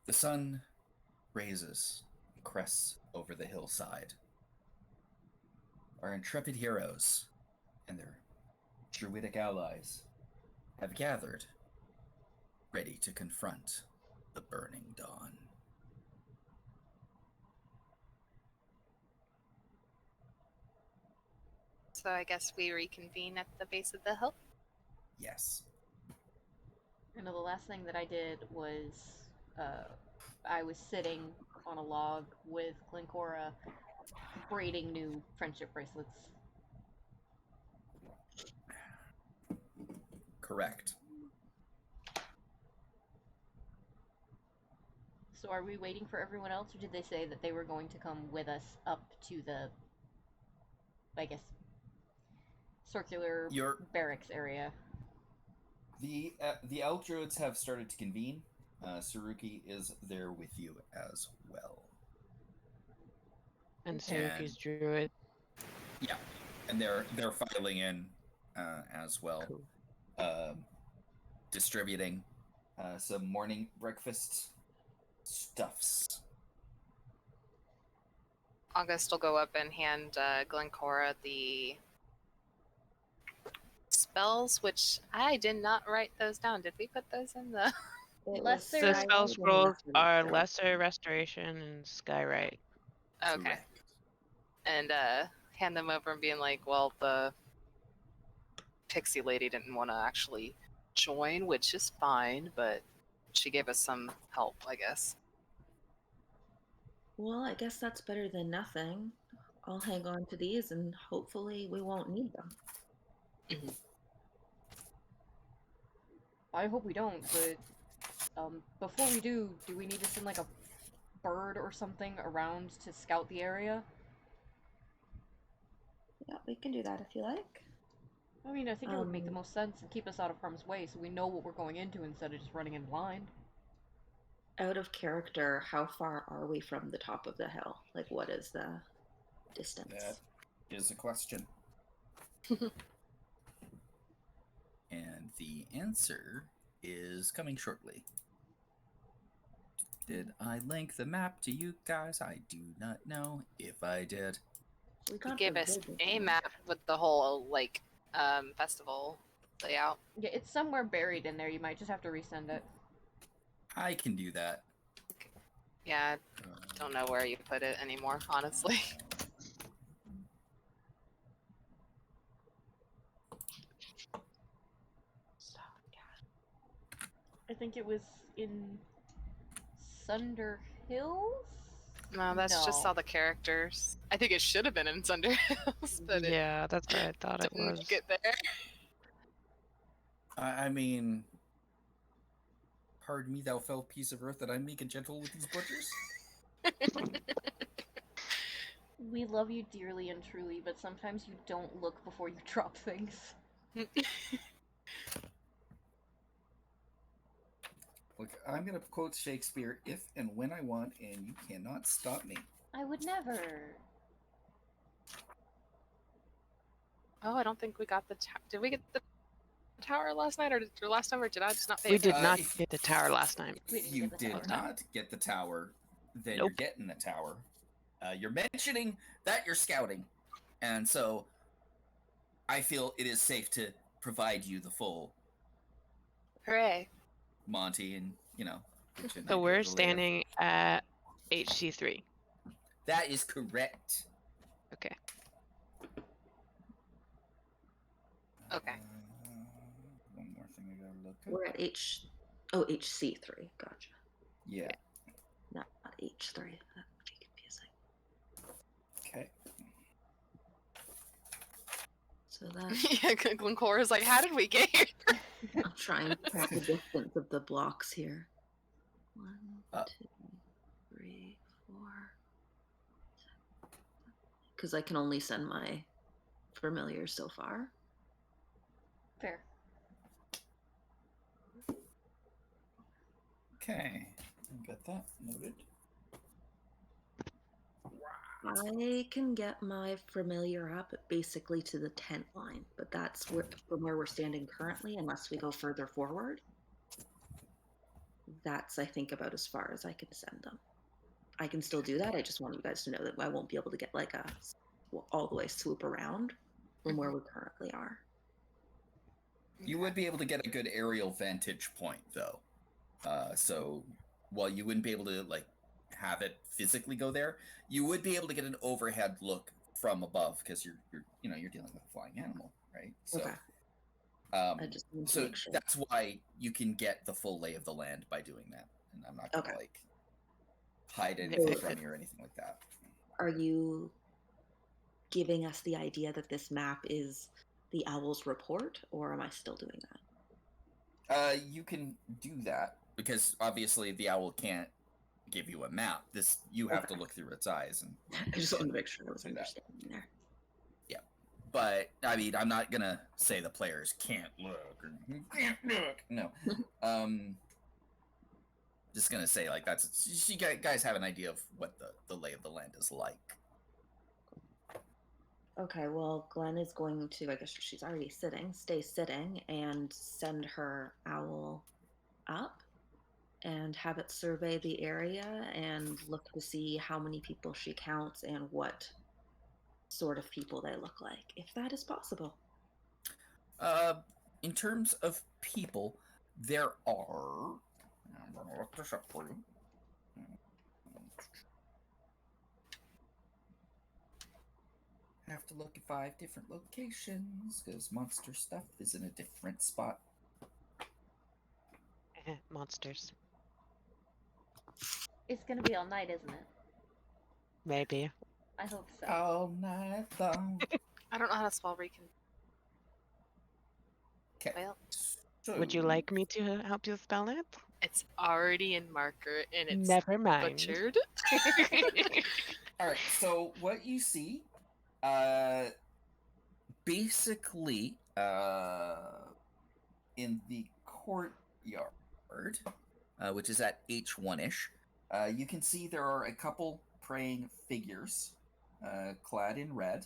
The sun raises and crests over the hillside. Our intrepid heroes and their druidic allies have gathered, ready to confront the burning dawn. So I guess we reconvene at the base of the hill. Yes. I know the last thing that I did was I was sitting on a log with Glencora braiding new friendship bracelets. Correct. So are we waiting for everyone else, or did they say that they were going to come with us up to the, I guess, circular barracks area? The elk druids have started to convene. Saruki is there with you as well. And Saruki's druid. Yeah, and they're filing in as well. Cool. Distributing some morning breakfast stuffs. August will go up and hand Glencora the spells, which I did not write those down. Did we put those in the... The spell scrolls are Lesser Restoration and Skywrite. Okay. Correct. And hand them over and being like, well, the pixie lady didn't want to actually join, which is fine, but she gave us some help, I guess. Well, I guess that's better than nothing. I'll hang on to these and hopefully we won't need them. Mm-hmm. I hope we don't, but before we do we need to send like a bird or something around to scout the area? Yeah, we can do that if you like. I mean, I think it would make the most sense and keep us out of harm's way so we know what we're going into instead of just running in blind. Out of character, how far are we from the top of the hill? Like, what is the distance? That is a question. And the answer is coming shortly. Did I link the map to you guys? I do not know if I did. You gave us a map with the whole, like, festival layout. Yeah, it's somewhere buried in there. You might just have to resend it. I can do that. Yeah, I don't know where you put it anymore, honestly. I think it was in Sunder Hills? No, that's just all the characters. I think it should have been in Sunder Hills, but yeah, that's what I thought it was. Didn't get there. I mean, pardon me, thou fell piece of earth, that I meek and gentle with these butchers. We love you dearly and truly, but sometimes you don't look before you drop things. Look, I'm going to quote Shakespeare if and when I want, and you cannot stop me. I would never. Oh, I don't think we got the did we get the tower last night, or last time, or did I just not pay We did attention? not get the tower last time. If you did not get the tower, then you're getting the tower. You're mentioning that you're scouting, and so I feel it is safe to provide you the full Hooray. Monty, and, you know. So we're standing at HC3. That is correct. Okay. Okay. One more thing I gotta look We're at HC3. Gotcha. Yeah. Not H3. That would be confusing. Okay. So that. Yeah, Glencora's like, how did we get here? I'm trying to track the distance of the blocks here. 1, 2, 3, 4. Because I can only send my familiar so far. Fair. Okay. Got that noted. I can get my familiar up basically to the tent line, but that's from where we're standing currently, unless we go further forward. that's, I think, about as far as I can send them. I can still do that. I just want you guys to know that I won't be able to get like a all the way swoop around from where we currently are. You would be able to get a good aerial vantage point, though. So while you wouldn't be able to like have it physically go there, you would be able to get an overhead look from above because you're dealing with a flying animal, right? So, Okay. I just need to make sure. That's why you can get the full lay of the land by doing that, and I'm not gonna like hide anything from you or anything like that. Are you giving us the idea that this map is the owl's report, or am I still doing that? You can do that because obviously the owl can't give you a map. You have to look through its eyes, and I just wanted to make sure I was understanding there. Yeah, but I mean, I'm not gonna say the players can't look or can't look. No, just gonna say like you guys have an idea of what the lay of the land is like. Okay, well, Glenn is going to, I guess she's already stay sitting, and send her owl up and have it survey the area and look to see how many people she counts and what sort of people they look like, if that is possible. In terms of people, there are... I'm gonna look this up for you. Have to look at 5 different locations because monster stuff is in a different spot. Monsters. It's gonna be all night, isn't it? Maybe. I hope so. All night long. I don't know how to spell recon. Okay. Well, So, Would you like me to help you spell it? it's already in marker and it's Never mind. butchered. all right. So what you see, basically, in the courtyard, which is at H1-ish, you can see there are a couple praying figures, clad in red.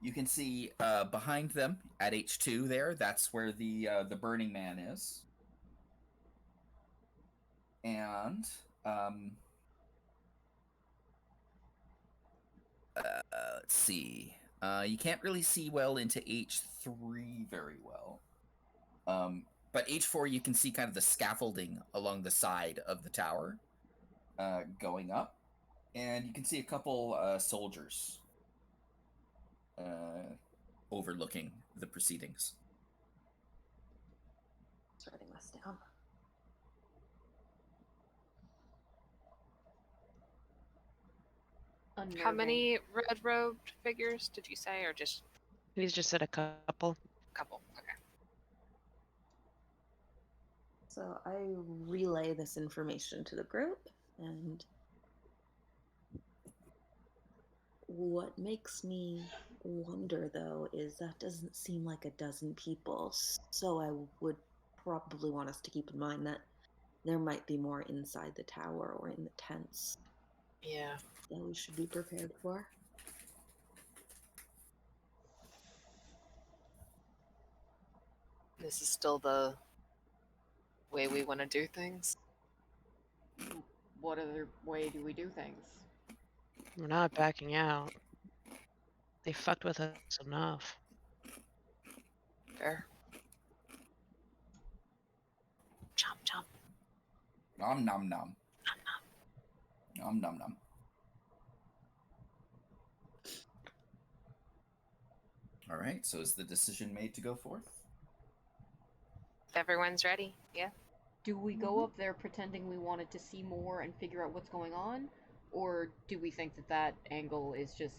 You can see behind them at H2 there, that's where the Burning Man is. And let's see. You can't really see well into H3 very well. But H4 you can see kind of the scaffolding along the side of the tower going up. And you can see a couple soldiers overlooking the proceedings. Just writing this down. Unnerving. How many red-robed figures did you say, or just He's just said a couple. a couple? Okay. So I relay this information to the group, and what makes me wonder, though, is that doesn't seem like a dozen people, so I would probably want us to keep in mind that there might be more inside the tower or in the tents Yeah. that we should be prepared for. This is still the way we want to do things. What other way do we do things? We're not backing out. They fucked with us enough. Fair. Chomp chomp. Nom nom nom. Nom nom. Nom nom nom. All right, so is the decision made to go forth? If everyone's ready, yeah. Do we go up there pretending we wanted to see more and figure out what's going on? Or do we think that that angle is just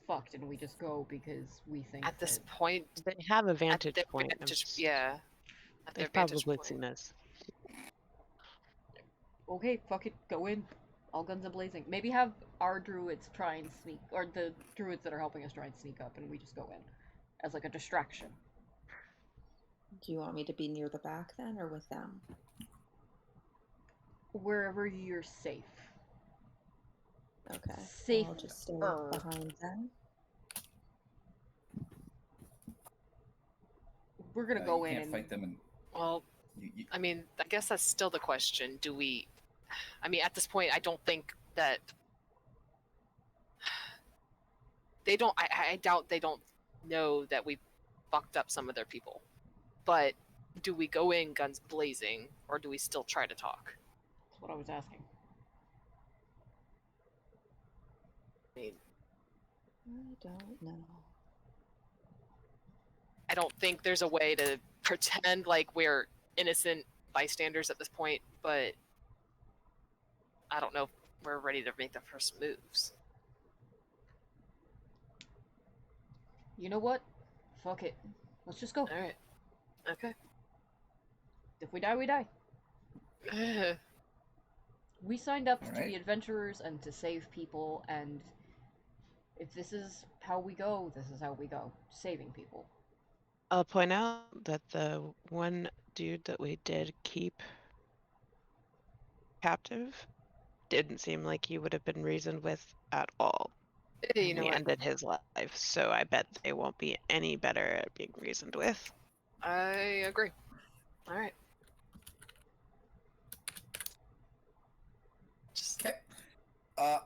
fucked and we just go because we think At this that... point, They have a at vantage their point. vantage- yeah. At their They've vantage probably point. seen us. Okay, fuck it, go in. All guns a-blazing. Maybe have our druids try and sneak, or the druids that are helping us try and sneak up, and we just go in. As like a distraction. Do you want me to be near the back then, or with them? Wherever you're safe. Okay. Safe. I'll just stay er. behind them. we're gonna go you in can't and fight them, and Well, I mean, I guess that's still the question. Do we? I mean, at this point, I don't think that they don't. I doubt they don't know that we fucked up some of their people. But do we go in guns blazing, or do we still try to talk? that's what I was asking. I mean, I don't know. I don't think there's a way to pretend like we're innocent bystanders at this point, but I don't know if we're ready to make the first moves. You know what? Fuck it. Let's just go. All right. Okay. If we die, we die. We signed up to Alright. be adventurers and to save people, and if this is how we go, this is how we go. Saving people. I'll point out that the one dude that we did keep captive didn't seem like he would have been reasoned with at all. You know He what? ended his life, so I bet they won't be any better at being reasoned with. I agree. All right. Just okay.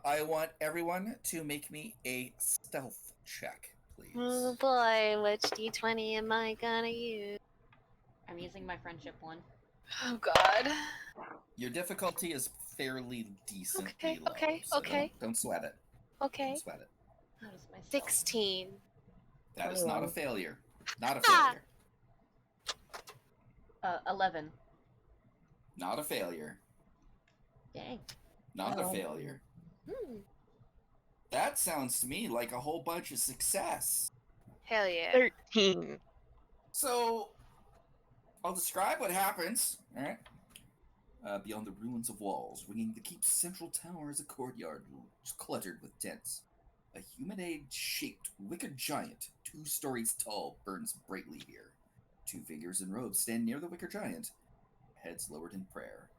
I want everyone to make me a stealth check, please. Oh boy, which d20 am I gonna use? I'm using my friendship one. oh god. Your difficulty is fairly decently Okay, low. okay, so okay. Don't sweat it. Okay, Don't sweat it. What is my stealth? 16. That is not a Hello. failure. Not a Ah! failure. 11. Not a failure. Dang. Not Hello. a failure. Hmm. That sounds to me like a whole bunch of success. Hell yeah. 13. So, I'll describe what happens. All right. Beyond the ruins of walls, ringing the keep's central tower is a courtyard cluttered with tents. A humanoid-shaped wicker giant, 2 stories tall, burns brightly here. 2 figures in robes stand near the wicker giant, heads lowered in prayer.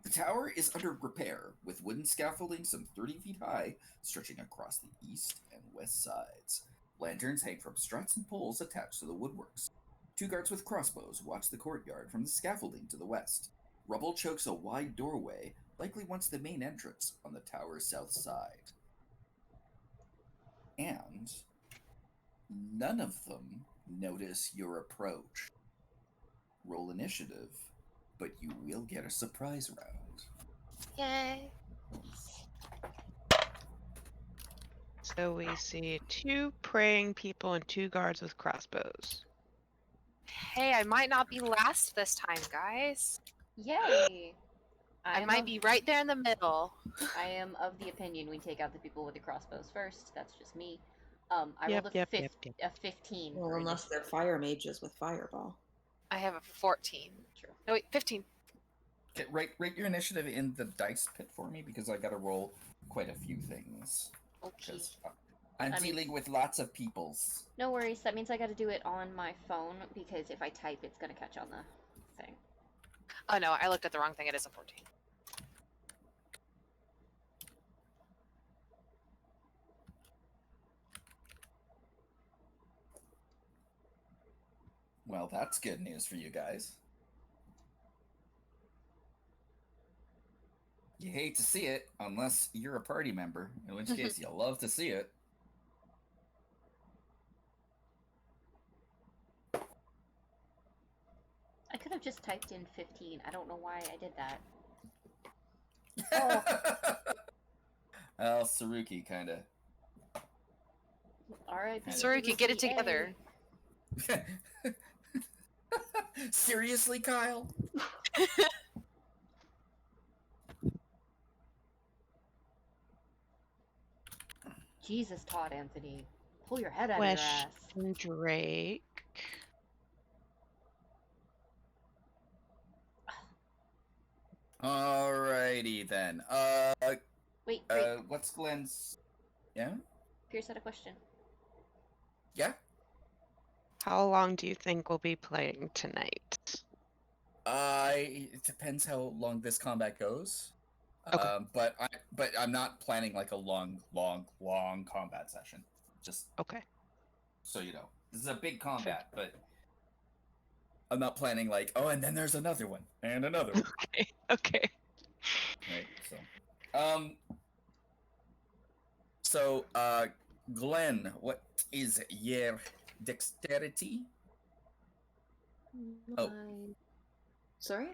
The tower is under repair, with wooden scaffolding some 30 feet high stretching across the east and west sides. Lanterns hang from struts and poles attached to the woodworks. 2 guards with crossbows watch the courtyard from the scaffolding to the west. Rubble chokes a wide doorway, likely once the main entrance on the tower's south side. And none of them notice your approach. Roll initiative, but you will get a surprise round. Yay. So we see 2 praying people and 2 guards with crossbows. Hey, I might not be last this time, guys. Yay! I am might of- be right there in the middle. I am of the opinion we take out the people with the crossbows first. That's just me. I Yep, rolled a, yep, fif- yep, yep. a 15. Well, for unless they're initiative. fire mages with fireball. I have a 14. True. No, wait, 15. Okay, rate your initiative in the dice pit for me, because I gotta roll quite a few things. Okay. Because I'm I mean- dealing with lots of peoples. No worries. That means I got to do it on my phone because if I type, it's gonna catch on the thing. Oh no, I looked at the wrong thing. It is a 14. Well, that's good news for you guys. You hate to see it, unless you're a party member, in which case you'll love to see it. I could have just typed in 15. I don't know why I did that. Well, Saruki kind of. Alright. Saruki, get it together. Seriously, Kyle? Jesus, Todd Anthony. Pull your head out of your ass. Question, Drake. Alrighty then. Wait, What's Glenn's? Yeah? Pierce had a question. Yeah? How long do you think we'll be playing tonight? It depends how long this combat goes. Okay. But I'm not planning like a long combat session. Just Okay. so you know, this is a big combat, but I'm not planning like, oh, and then there's another one and another one. Okay. Okay. Right. So, Glenn, what is your dexterity? Oh. Sorry?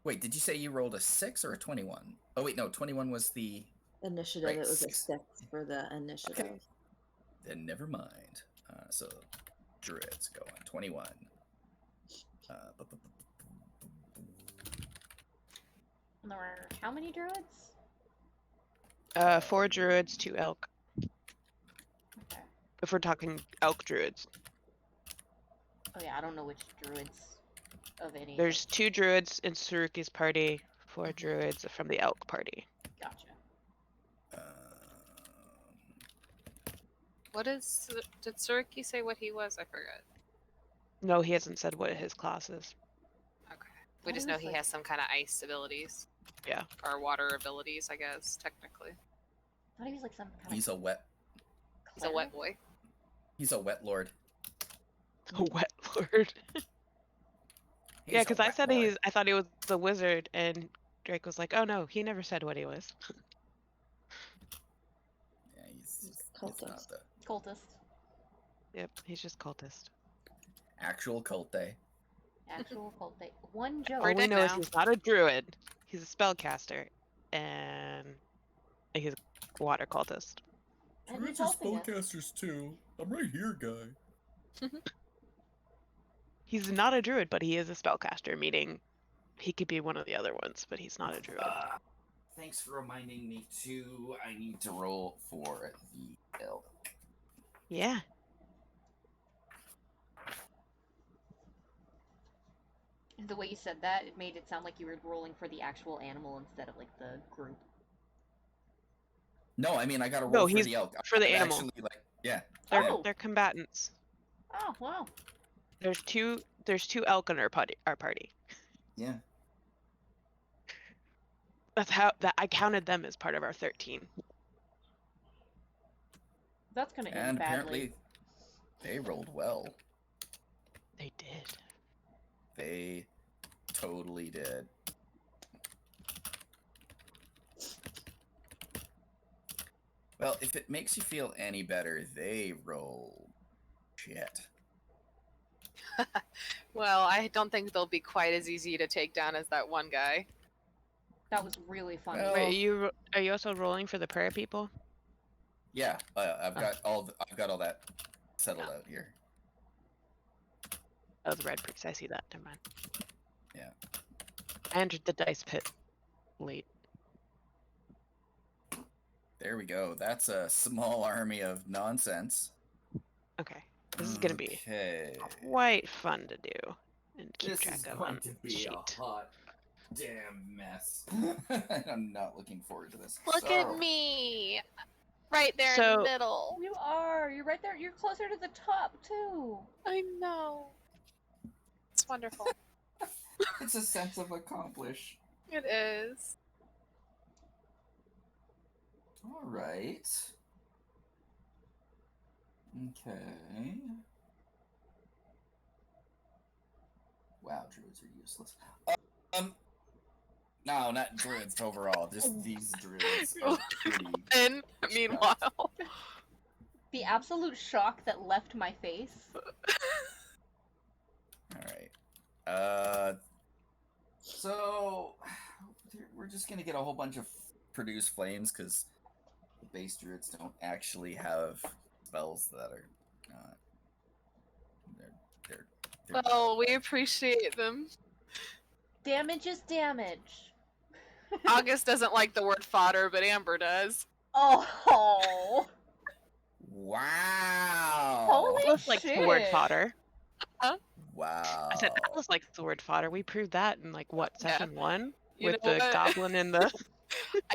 Wait, did you say you rolled a 6 or a 21? Oh wait, no, 21 was the Initiative. Right, It was a 6. 6 for the initiative. Okay. Then never mind. So druids go on 21. There were how many druids? 4 druids, 2 elk. Okay. If we're talking elk druids. Oh yeah, I don't know which druids of any. There's 2 druids in Suruki's party, 4 druids from the elk party. Gotcha. What is? Did Suruki say what he was? I forgot. No, he hasn't said what his class is. Okay. We just know he has some kind of ice abilities. Yeah. Or water abilities, I guess, technically. I thought he was like some kind He's a wet. He's a wet boy. He's a wet lord. A wet lord. Yeah, because I said lord. I thought he was the wizard, and Drake was like, "Oh no, he never said what he was." Yeah, he's cultist. not the cultist. Yep, he's just cultist. actual cult day. Actual cult thing. One joke. All we dead know is now. he's not a druid. He's a spellcaster, and he's a water cultist. And he's helping us. spellcasters too. I'm right here, guy. He's not a druid, but he is a spellcaster, meaning he could be one of the other ones, but he's not a druid. Thanks for reminding me too. I need to roll for the elk. Yeah. The way you said that, it made it sound like you were rolling for the actual animal instead of like the group. No, I mean I got to roll No, for he's the elk. for the I'm animal. Actually, like, yeah. Oh. They're combatants. Oh wow. There's two elk in our party. Yeah. That's how I counted them as part of our 13. That's gonna end And badly. apparently, they rolled well. They did. They totally did. Well, if it makes you feel any better, they roll shit. Well, I don't think they'll be quite as easy to take down as that one guy. That was really funny. Well, Wait, are you also rolling for the prayer people? Yeah, I've got all that settled out here. Oh, the red priest. I see that. Never mind. Yeah. I entered the dice pit late. There we go. That's a small army of nonsense. Okay. This is gonna be Okay. quite fun to do and keep This track is of going on to be sheet. a hot damn mess. I'm not looking forward to this. Look at me. Right there in So- the middle. You are. You're right there. You're closer to the top too. I know. It's wonderful. It's a sense of accomplish. It is. All right. Okay. Wow, druids are useless. No, not druids overall. Just these druids are pretty. And meanwhile, The absolute shock that left my face. All right. So we're just gonna get a whole bunch of produce flames because the base druids don't actually have spells that are not. They're well, we appreciate them. Damage is damage. August doesn't like the word fodder, but Amber does. Oh. Wow. Holy Atlas likes the word shit. fodder. Wow. I said Atlas likes the word fodder. We proved that in like what, Yeah. session 1? You With know the what? goblin and the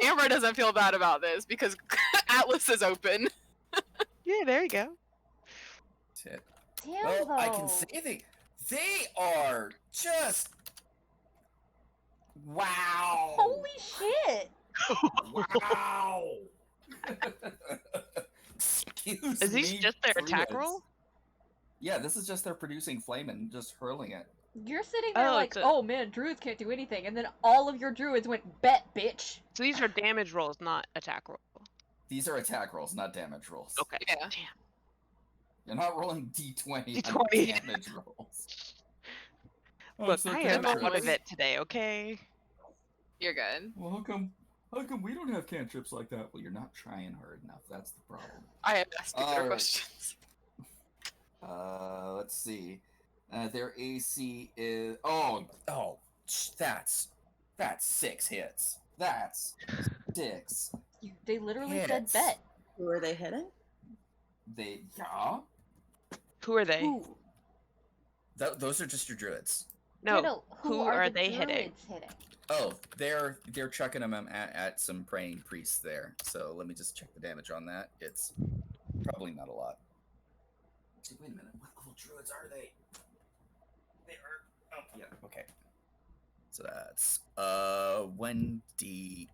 Amber doesn't feel bad about this because Atlas is open. Yeah, there you go. Shit. Damn Well, though. I can say they are just wow. Holy shit. Wow. Excuse Is me. these just their attack druids. roll? Yeah, this is just their producing flame and just hurling it. You're sitting there Oh, like, it's a- oh man, druids can't do anything, and then all of your druids went, bet, bitch. So these are damage rolls, not attack rolls. These are attack rolls, not damage rolls. Okay. Yeah. Damn. You're not rolling d20 on D20. damage rolls. Look, so I am cantrips. out of it today, okay? You're good. Well, how come we don't have cantrips like that? Well, you're not trying hard enough. That's the problem. I have asked you better Alright. questions. Let's see. Their AC is that's 6 hits. That's 6. They literally said Hits. bet. Who are they hitting? Yeah. Who are they? Who? Those are just your druids. No. Who are the they hitting? druids hitting? Oh, they're chucking them at some praying priests there. So let me just check the damage on that. It's probably not a lot. Actually, wait a minute. What level druids are they? They are. Oh, yeah. Okay. So that's 1d8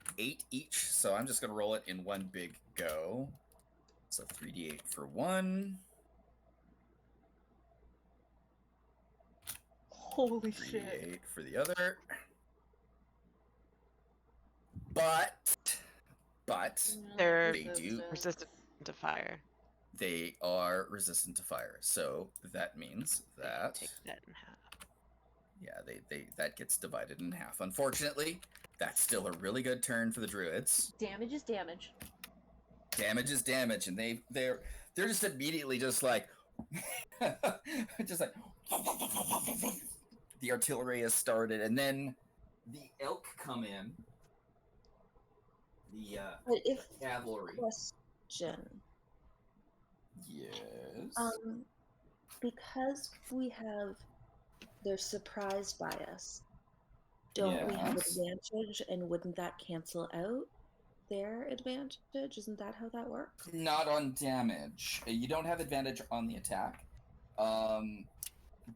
each. So I'm just gonna roll it in one big go. So 3d8 for one. Holy shit. 3d8 for the other. But They're They do resistant to fire. they are resistant to fire. So that means that Take that in half. yeah, they that gets divided in half. Unfortunately, that's still a really good turn for the druids. Damage is damage. Damage is damage, and they're just immediately just like just like the artillery has started, and then the elk come in. The But if cavalry. question, Yes. because we have they're surprised by us. Don't we have Yes. advantage, and wouldn't that cancel out their advantage? Isn't that how that works? Not on damage. You don't have advantage on the attack.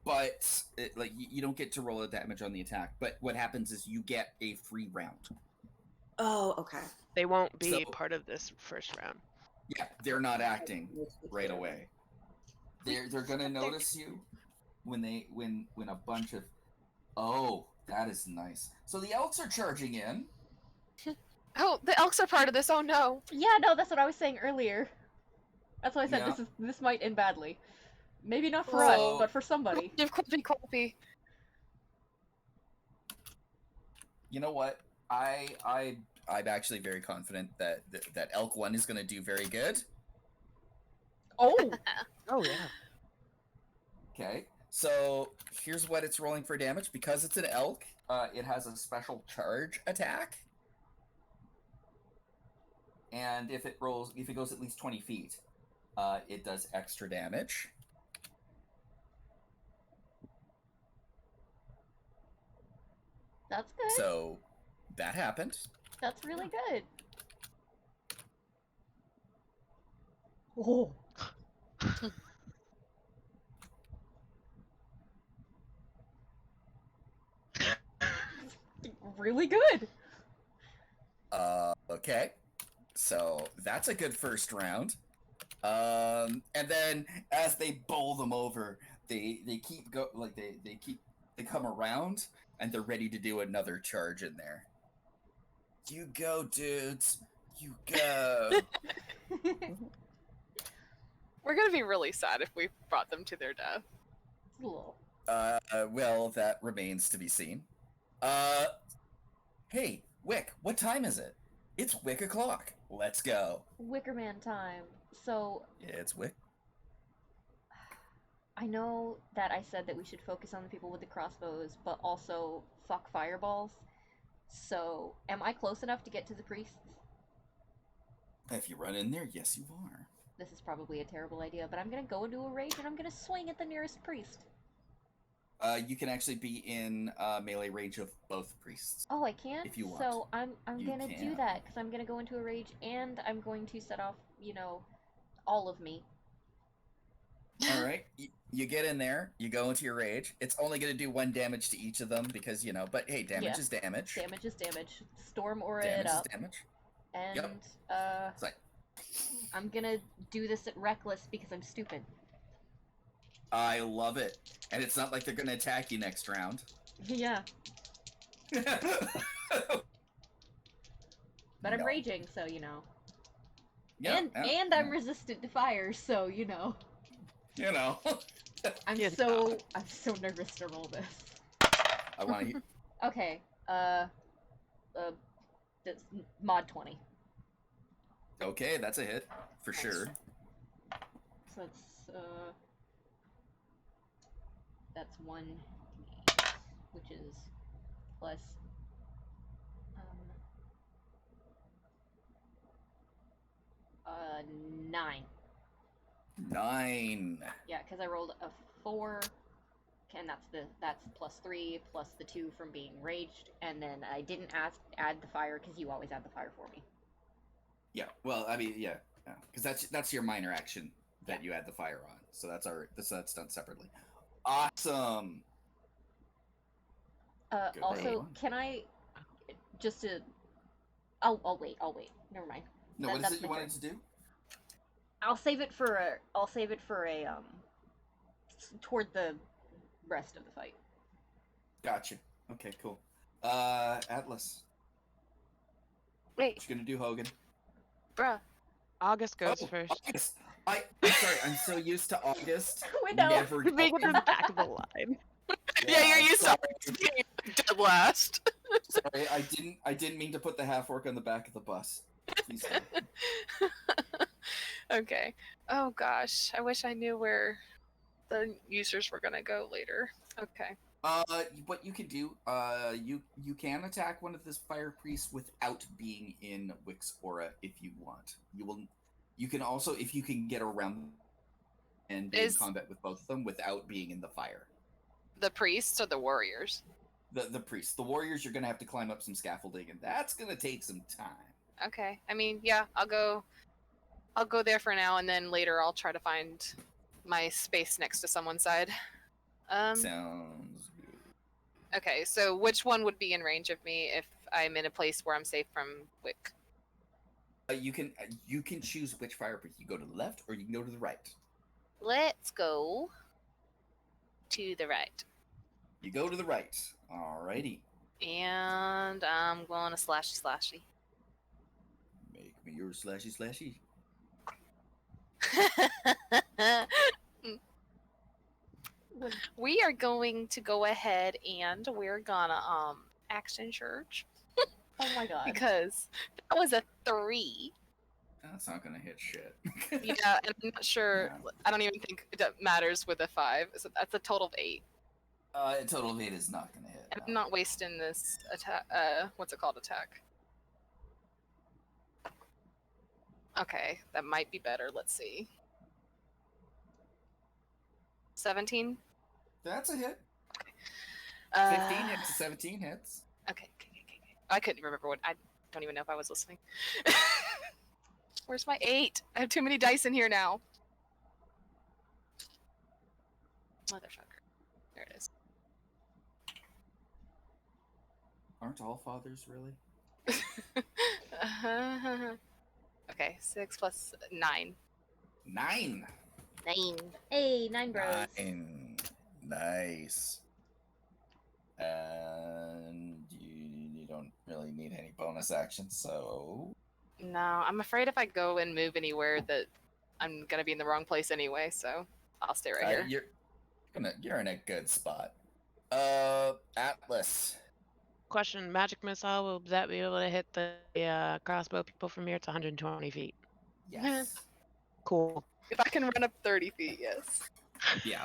But you don't get to roll a damage on the attack. But what happens is you get a free round. Oh, okay. They won't be So- part of this first round. Yeah, they're not acting right away. They're gonna notice you when a bunch of that is nice. So the elks are charging in. Oh, the elks are part of this. Oh no. Yeah, no, that's what I was saying earlier. That's why I said Yeah. this might end badly. Maybe not for So- us, but for somebody. Give Clippy. You know what? I'm actually very confident that elk 1 is gonna do very good. Oh! Oh yeah. Okay, so here's what it's rolling for damage. Because it's an elk, it has a special charge attack. And if it goes at least 20 feet, it does extra damage. That's good. So that happened. That's really good. Oh. Really good. Okay. So that's a good first round. And then as they bowl them over, they come around and they're ready to do another charge in there. You go, dudes. You go. We're gonna be really sad if we brought them to their death. It's a little. Well, that remains to be seen. Hey, Wick, what time is it? It's Wick o'clock. Let's go. Wickerman time. So, Yeah, it's Wick. I know that I said that we should focus on the people with the crossbows, but also fuck fireballs. So, am I close enough to get to the priests? If you run in there, yes, you are. This is probably a terrible idea, but I'm gonna go into a rage and I'm gonna swing at the nearest priest. You can actually be in melee range of both priests. Oh, I can? If you want. So I'm You gonna do can. that, because I'm gonna go into a rage and I'm going to set off, all of me. All right, you get in there, you go into your rage. It's only going to do 1 damage to each of them because, but hey, damage Yeah. is damage. Damage is damage. Storm aura Damage it is up. damage. And, It's like, I'm gonna do this at reckless because I'm stupid. I love it. And it's not like they're gonna attack you next round. Yeah. But I'm No. raging, so you know. Yeah, and I'm resistant to fire, so you know. You know. I'm Yes. so nervous to roll this. I want to. Okay. That's mod 20. Okay, that's a hit for sure. So that's 1, which is plus 9. 9. Yeah, because I rolled a 4, and that's plus 3 plus the 2 from being raged, and then I didn't add the fire because you always add the fire for me. Yeah. Well, I mean, yeah, because that's your minor action that you add the fire on. So that's that's done separately. Awesome. Good Also, roll. can I just to? I'll wait. Never mind. No, what is that's it you my wanted turn. to do? I'll save it for a toward the rest of the fight. Gotcha. Okay, cool. Atlas. Wait, What you gonna do, Hogan? bruh. August goes first. August. I'm sorry. I'm so used to August. Wait, no. Never Being at going. the back of the line. Yeah, you're used to sorry. being dead last. Sorry, I didn't mean to put the half orc on the back of the bus. Please don't. Okay. Oh gosh, I wish I knew where the users were gonna go later. Okay. What you can do, you can attack one of this fire priests without being in Wick's aura if you want. You can also, if you can get around and be in combat with both of them without being in the fire. The priests or the warriors? The priests. The warriors, you're gonna have to climb up some scaffolding, and that's gonna take some time. Okay. I mean, yeah, I'll go there for now, and then later I'll try to find my space next to someone's side. Sounds good. Okay, so which one would be in range of me if I'm in a place where I'm safe from Wick? You can choose which fire priest. You go to the left or you can go to the right. Let's go to the right. You go to the right. Alrighty. And I'm going to slashy. Make me your slashy. We are going to go ahead and we're gonna action church Oh my god. because that was a 3. That's not gonna hit shit. Yeah, and I'm not sure. No. I don't even think that matters with a 5. So that's a total of 8. A total of 8 is not gonna hit. And No. I'm not wasting this attack. What's it called? Attack. Okay, that might be better. Let's see. 17. That's a hit. 15 hits to 17 hits. Okay. I couldn't remember what. I don't even know if I was listening. Where's my 8? I have too many dice in here now. Motherfucker. There it is. Aren't all fathers really? Okay, 6 plus 9. 9. 9. Hey, 9 bros. 9. Nice. And you don't really need any bonus actions, so No, I'm afraid if I go and move anywhere that I'm gonna be in the wrong place anyway, so I'll stay right here. you're in a good spot. Atlas. Question: Magic missile, will that be able to hit the crossbow people from here? It's 120 feet. Yes. Cool. If I can run up 30 feet, yes. Yeah.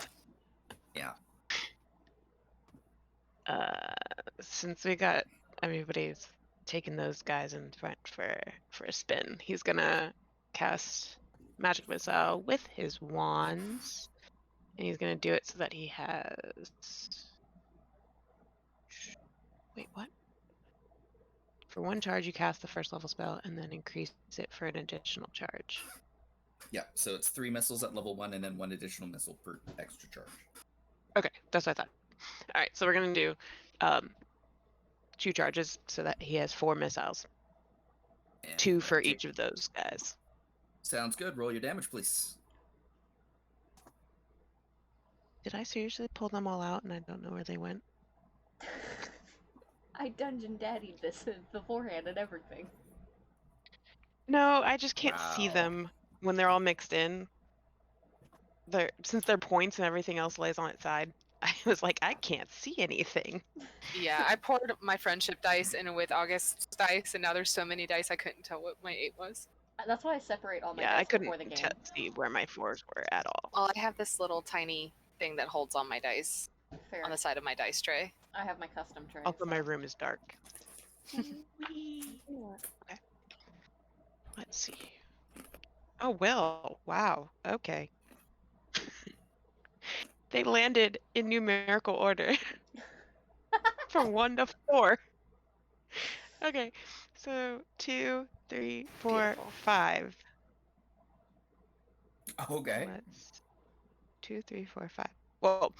Since we got everybody's taking those guys in front for a spin, he's gonna cast magic missile with his wands, and he's gonna do it so that he has. Wait, what? For one charge, you cast the first level spell, and then increase it for an additional charge. Yeah, so it's 3 missiles at level 1 and then 1 additional missile per extra charge. Okay, that's what I thought. All right, so we're gonna do 2 charges so that he has 4 missiles, And 2 for okay. each of those guys. Sounds good. Roll your damage, please. Did I seriously pull them all out and I don't know where they went? I dungeon daddied this beforehand and everything. No, I just can't see Wow. them when they're all mixed in. Since they're points and everything else lays on its side, I was like, I can't see anything. Yeah, I poured my friendship dice in with August's dice, and now there's so many dice I couldn't tell what my 8 was. That's why I separate all my Yeah, I dice couldn't before the game. see where my 4s were at all. Well, I have this little tiny thing that holds on my dice Fair. on the side of my dice tray. I have my custom tray. Also, my so- room is dark. Yeah. Okay. Let's see. Oh, Will. Wow. Okay. They landed in numerical order from 1 to 4. Okay. So 2, 3, 4, Beautiful. 5. Okay. Let's 2, 3, 4, 5. Well,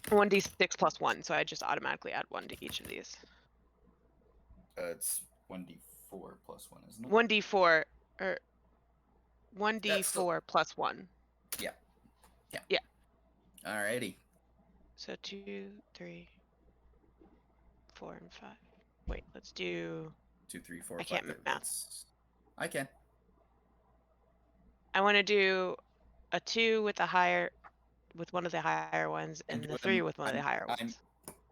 1d6 plus 1, so I just automatically add 1 to each of these. It's 1d4 plus 1, isn't it? 1d4 or 1d4 plus 1. Alrighty. So 2, 3, 4, and 5. Wait, let's do. 2, 3, 4, I 5. can't math. That's... I can. I want to do a 2 with one of the higher ones, I'm and the doing- 3 with one of the higher ones.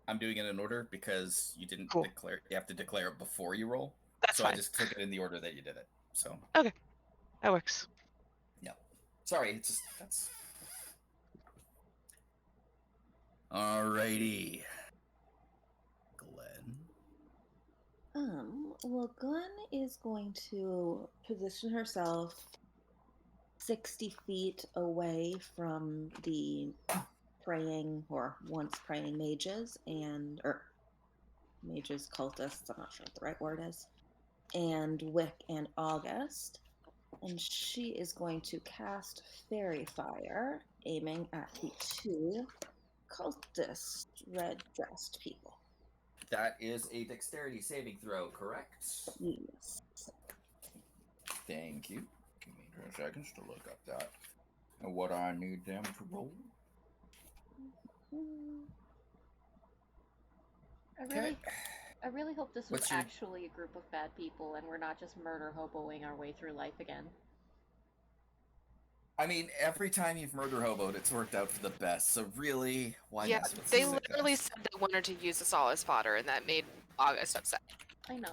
I'm doing it in order because you didn't Cool. declare. You have to declare it before you roll. That's so fine. I just took it in the order that you did it. So That works. sorry, it's just that's. Alrighty, Glenn. Well, Glenn is going to position herself 60 feet away from the praying or once praying mages or mages, cultists, I'm not sure what the right word is, and Wick and August. And she is going to cast Fairy Fire, aiming at the 2 cultist red-dressed people. That is a dexterity saving throw, correct? Yes. Thank you. Give me 2 seconds to look up that and what I need them to roll. I really hope this was What's your- actually a group of bad people and we're not just murder hoboing our way through life again. I mean, every time you've murder hoboed, it's worked out for the best. So really, why Yeah, mess with they the literally success? said they wanted to use us all as fodder, and that made August upset. I know.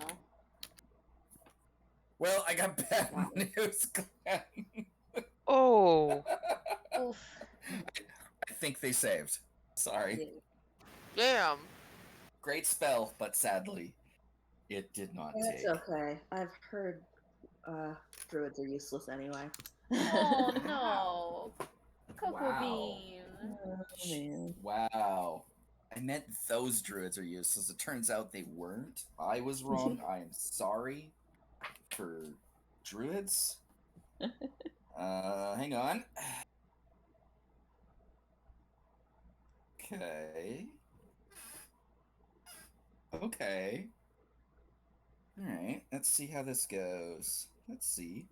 Well, I got bad news, Glenn. Oh, Oof. I think they saved. Sorry. Damn. Great spell, but sadly, it did not That's take. okay. I've heard druids are useless anyway. Oh no. Cocoa Wow. bean. Oh, man. Wow. I meant those druids are useless. It turns out they weren't. I was wrong. I am sorry for druids. Hang on. Okay. Okay. Alright, let's see how this goes. Let's see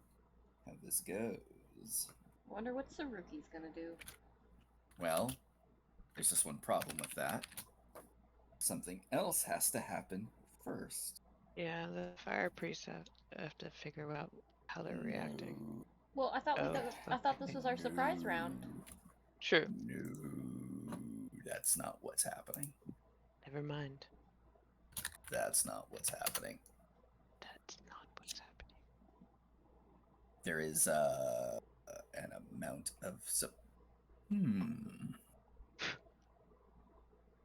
how this goes. Wonder what Saruki's gonna do. Well, there's just one problem with that. Something else has to happen first. yeah, the fire priests have to figure out how they're reacting. Well, I thought Oh, I thought this was our surprise round. True. No, that's not what's happening. Never mind. That's not what's happening. That's not what's happening. There is an amount of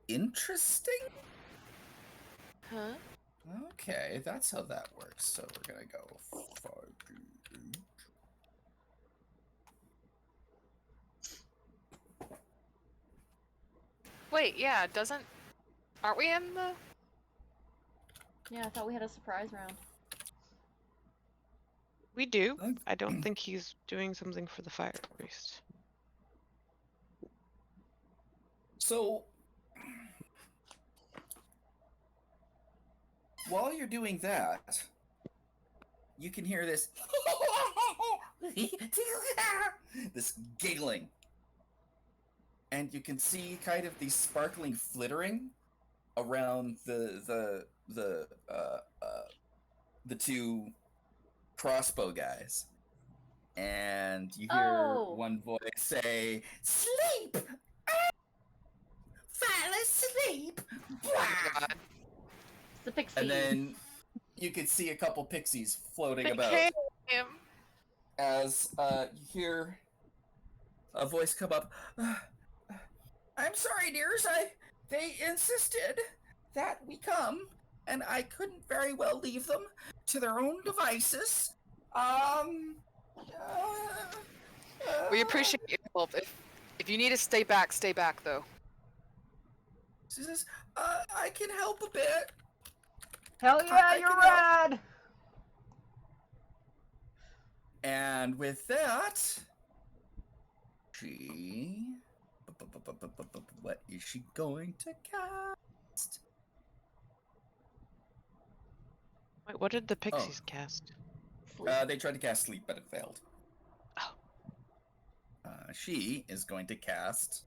interesting. Huh? Okay, that's how that works. So we're gonna go 5, 2, 8. Wait, yeah, aren't we in the... Yeah, I thought we had a surprise round. We do. Oh. I don't think he's doing something for the fire priest. So while you're doing that, you can hear this this giggling and you can see kind of these sparkling flittering around the two crossbow guys, and you hear one voice say, "Sleep, fall asleep." God. It's the pixie. And then you can see a couple pixies floating They about came. as you hear a voice come up. "I'm sorry, dears. They insisted that we come, and I couldn't very well leave them to their own devices. We appreciate your help. If you need to stay back though. She says, I can help a bit." Hell yeah, I you're can help. rad! And with that, she... What is she going to cast? Wait, what did the pixies cast? They tried to cast Sleep, but it failed. Oh. She is going to cast...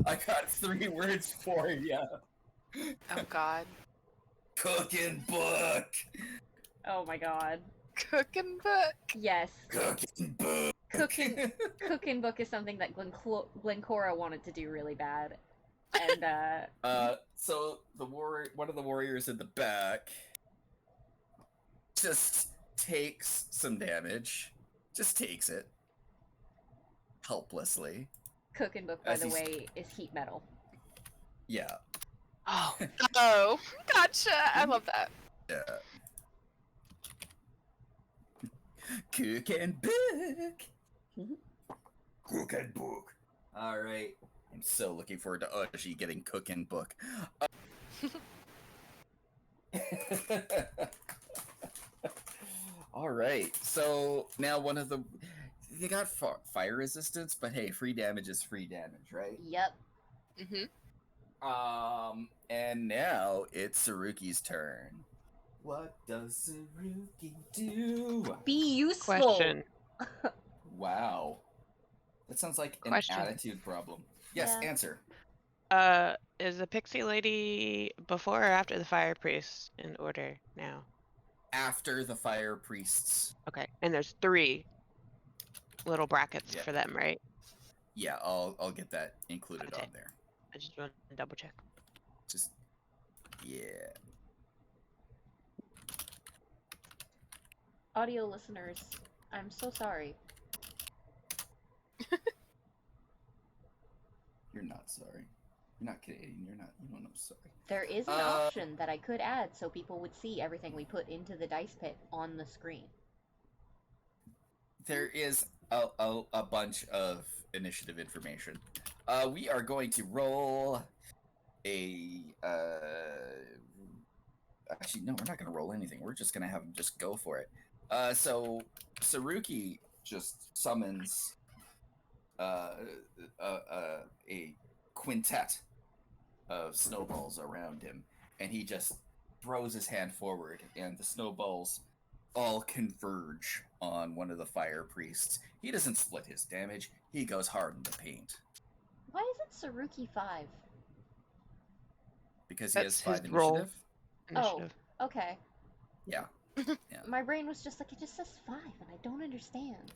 I got 3 words for you. Oh God. Cooking book. Oh my god. Cooking book. Yes. Cooking book. Cooking book is something that Glencora wanted to do really bad. And, So one of the warriors in the back just takes some damage. Just takes it. Helplessly. Cooking book, by As the he's- way, is heat metal. Yeah. Oh, Oh, gotcha. I love that. Yeah. Cooking book. Cooking book. Alright. I'm so looking forward to Ushi getting cooking book. Alright. So now one of the... They got fire resistance, but hey, free damage is free damage, right? Yep. And now it's Saruki's turn. What does Saruki do? Be useful! question. Wow. That sounds like an Question. attitude problem. Yes, Yeah. answer. Is the pixie lady before or after the fire priest in order now? After the fire priests. Okay, and there's 3 little brackets Yeah. for them, right? Yeah, I'll get that included Okay. on there. I just want to double check. Just yeah. Audio listeners, I'm so sorry. You're not sorry. You're not Canadian. You don't know sorry. There is an option that I could add so people would see everything we put into the dice pit on the screen. There is a bunch of initiative information. We are going to roll a actually no, we're not gonna roll anything. We're just gonna have him just go for it. So Saruki just summons a quintet of snowballs around him, and he just throws his hand forward, and the snowballs all converge on one of the fire priests. He doesn't split his damage. He goes hard in the paint Why is it Saruki 5? because he That's has 5 his role. initiative. Initiative. Okay. Yeah, My brain was just like, it just says 5, and I don't understand.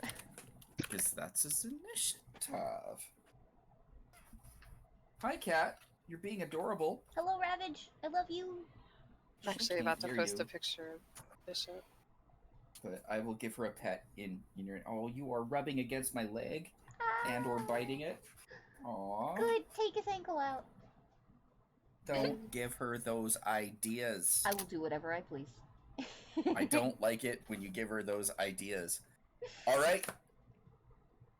because that's his initiative. Hi, cat. You're being adorable. Hello, Ravage. I love you. I'm actually about to Hear post you. a picture of Bishop. But I will give her a pet in your... Oh, you are rubbing against my leg and or biting it. Aww. Good. Take his ankle out. Don't give her those ideas. I will do whatever I please. I don't like it when you give her those ideas. All right.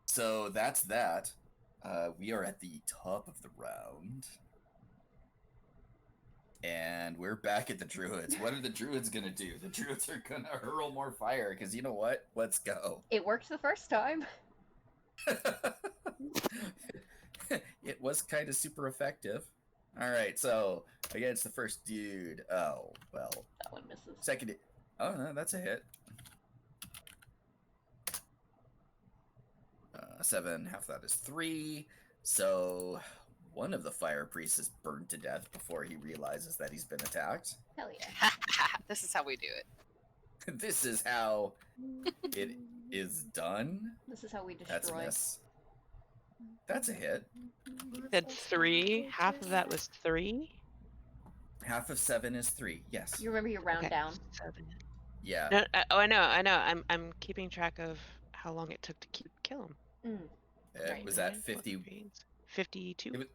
So that's that. We are at the top of the round. And we're back at the druids. What are the druids gonna do? The druids are gonna hurl more fire, because you know what? Let's go. It worked the first time. It was kind of super effective. All right, so against the first dude. Oh well. That one misses. Second. Oh no, that's a hit. 7. Half of that is 3. So one of the fire priests is burned to death before he realizes that he's been attacked. Hell yeah. This is how we do it. This is how it is done. This is how we That's a destroy. miss. That's a hit. You said 3. Half of that was 3. Half of 7 is 3. Yes. You remember your round Okay, down? 7. Yeah. No, I know. I'm keeping track of how long it took to kill him. It Right. was at 9 plus 50. brains. 52.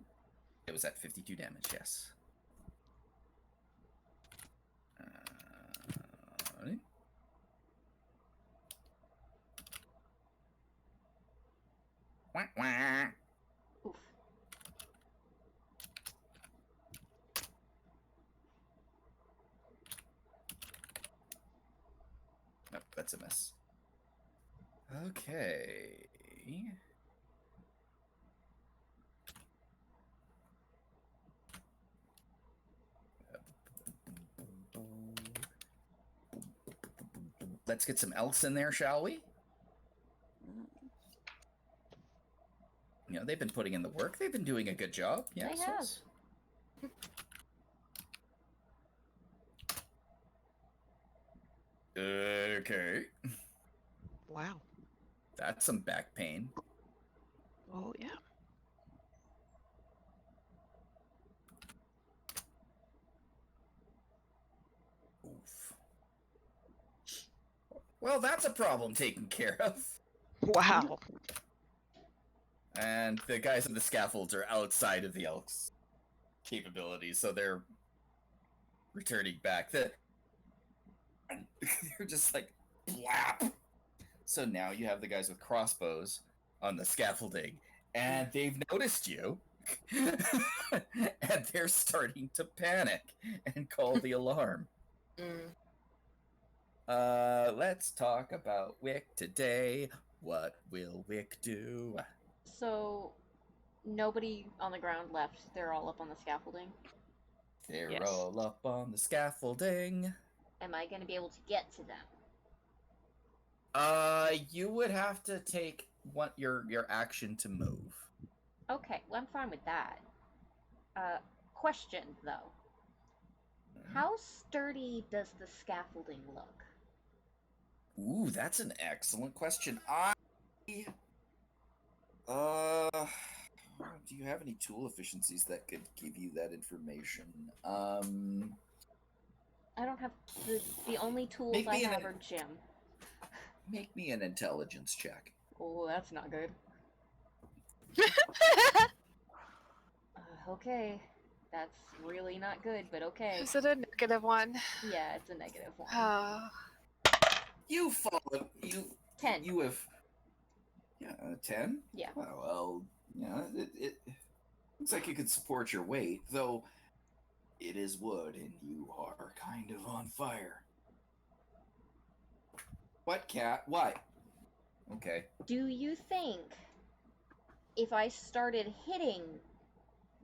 It was at 52 damage. Yes. Wah, wah. Oof. Nope, that's a miss. Okay. Let's get some elks in there, shall we? You know, they've been putting in the work. They've been doing a good job. Yes, They have. yes. Okay. Wow. That's some back pain. Oh yeah. Oof. Well, that's a problem taken care of. Wow. And the guys on the scaffolds are outside of the elk's capabilities, so they're returning back. They're just like, blap. So now you have the guys with crossbows on the scaffolding, and they've noticed you, and they're starting to panic and call the alarm. Let's talk about Wick today. What will Wick do? So, nobody on the ground left. They're all up on the scaffolding. They're Yes. all up on the scaffolding. Am I going to be able to get to them? You would have to take your action to move. Okay, well, I'm fine with that. Question, though. How sturdy does the scaffolding look? Ooh, that's an excellent question. Do you have any tool efficiencies that could give you that information? I don't have the only tools Make I me have are gym. Make me an intelligence check. Oh, that's not good. Okay, that's really not good, but okay. Is it a -1? Yeah, it's a -1. You follow you. 10. You have 10. Yeah. Oh, well, yeah. It looks like you could support your weight, though. It is wood, and you are kind of on fire. What, cat? What? Okay. Do you think if I started hitting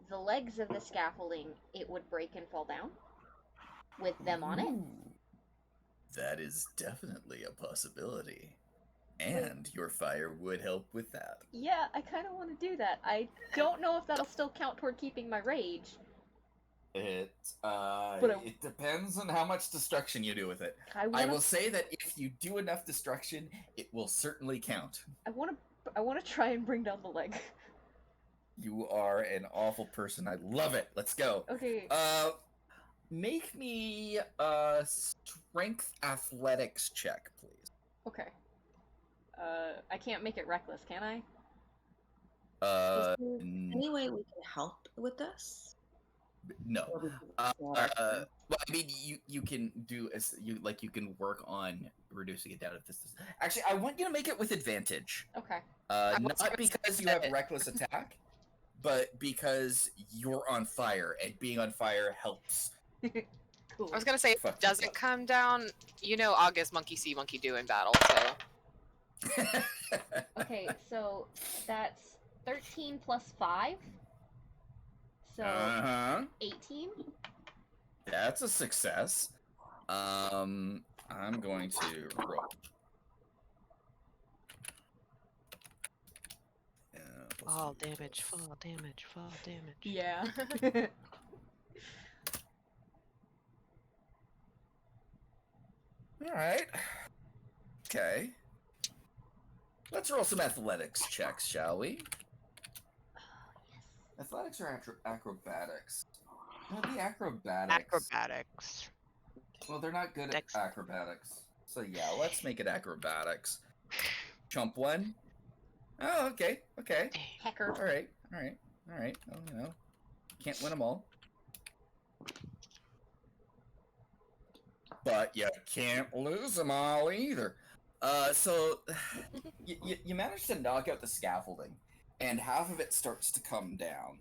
the legs of the scaffolding, it would break and fall down? With them on it? Ooh, that is definitely a possibility. And your fire would help with that. Yeah, I kind of want to do that. I don't know if that'll still count toward keeping my rage. It But it depends on how much destruction you do with it. I I will want say that if you do enough destruction, it will certainly count. to try and bring down the leg. You are an awful person. I love it. Let's go. Okay. Make me a strength athletics check, please. Okay. I can't make it reckless, can I? Is there any way we can help with this? No. Or we can Well, I mean, you can do you can work on reducing it down if this is. Actually, I want you to make it with advantage. Okay. Not because you have reckless attack, but because you're on fire, and being on fire helps. Cool. I was gonna say, if Fuck it doesn't come down, you know August monkey see, monkey do in battle, so... Okay, so that's 13 plus 5. So 18. That's a success. I'm going to roll. Fall damage, fall damage, fall damage. Yeah. All right. Okay. Let's roll some athletics checks, shall we? Athletics or acrobatics? No, it'd be acrobatics. Acrobatics. Well, they're not good Dex. at acrobatics. So yeah, let's make it acrobatics. Chump one. Oh, okay. Okay. Hecker. All right. All right. All right. Oh, you know, can't win them all. But you can't lose them all either. So you manage to knock out the scaffolding, and half of it starts to come down.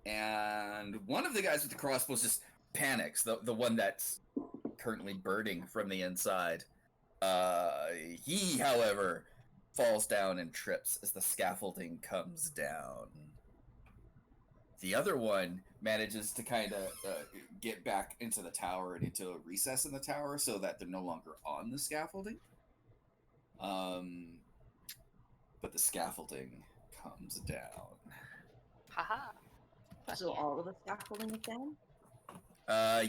And one of the guys with the crossbows just panics, the one that's currently burning from the inside. He, however, falls down and trips as the scaffolding comes down. The other one manages to kind of get back into the tower and into a recess in the tower so that they're no longer on the scaffolding. But the scaffolding comes down. Haha. So all of the scaffolding is down?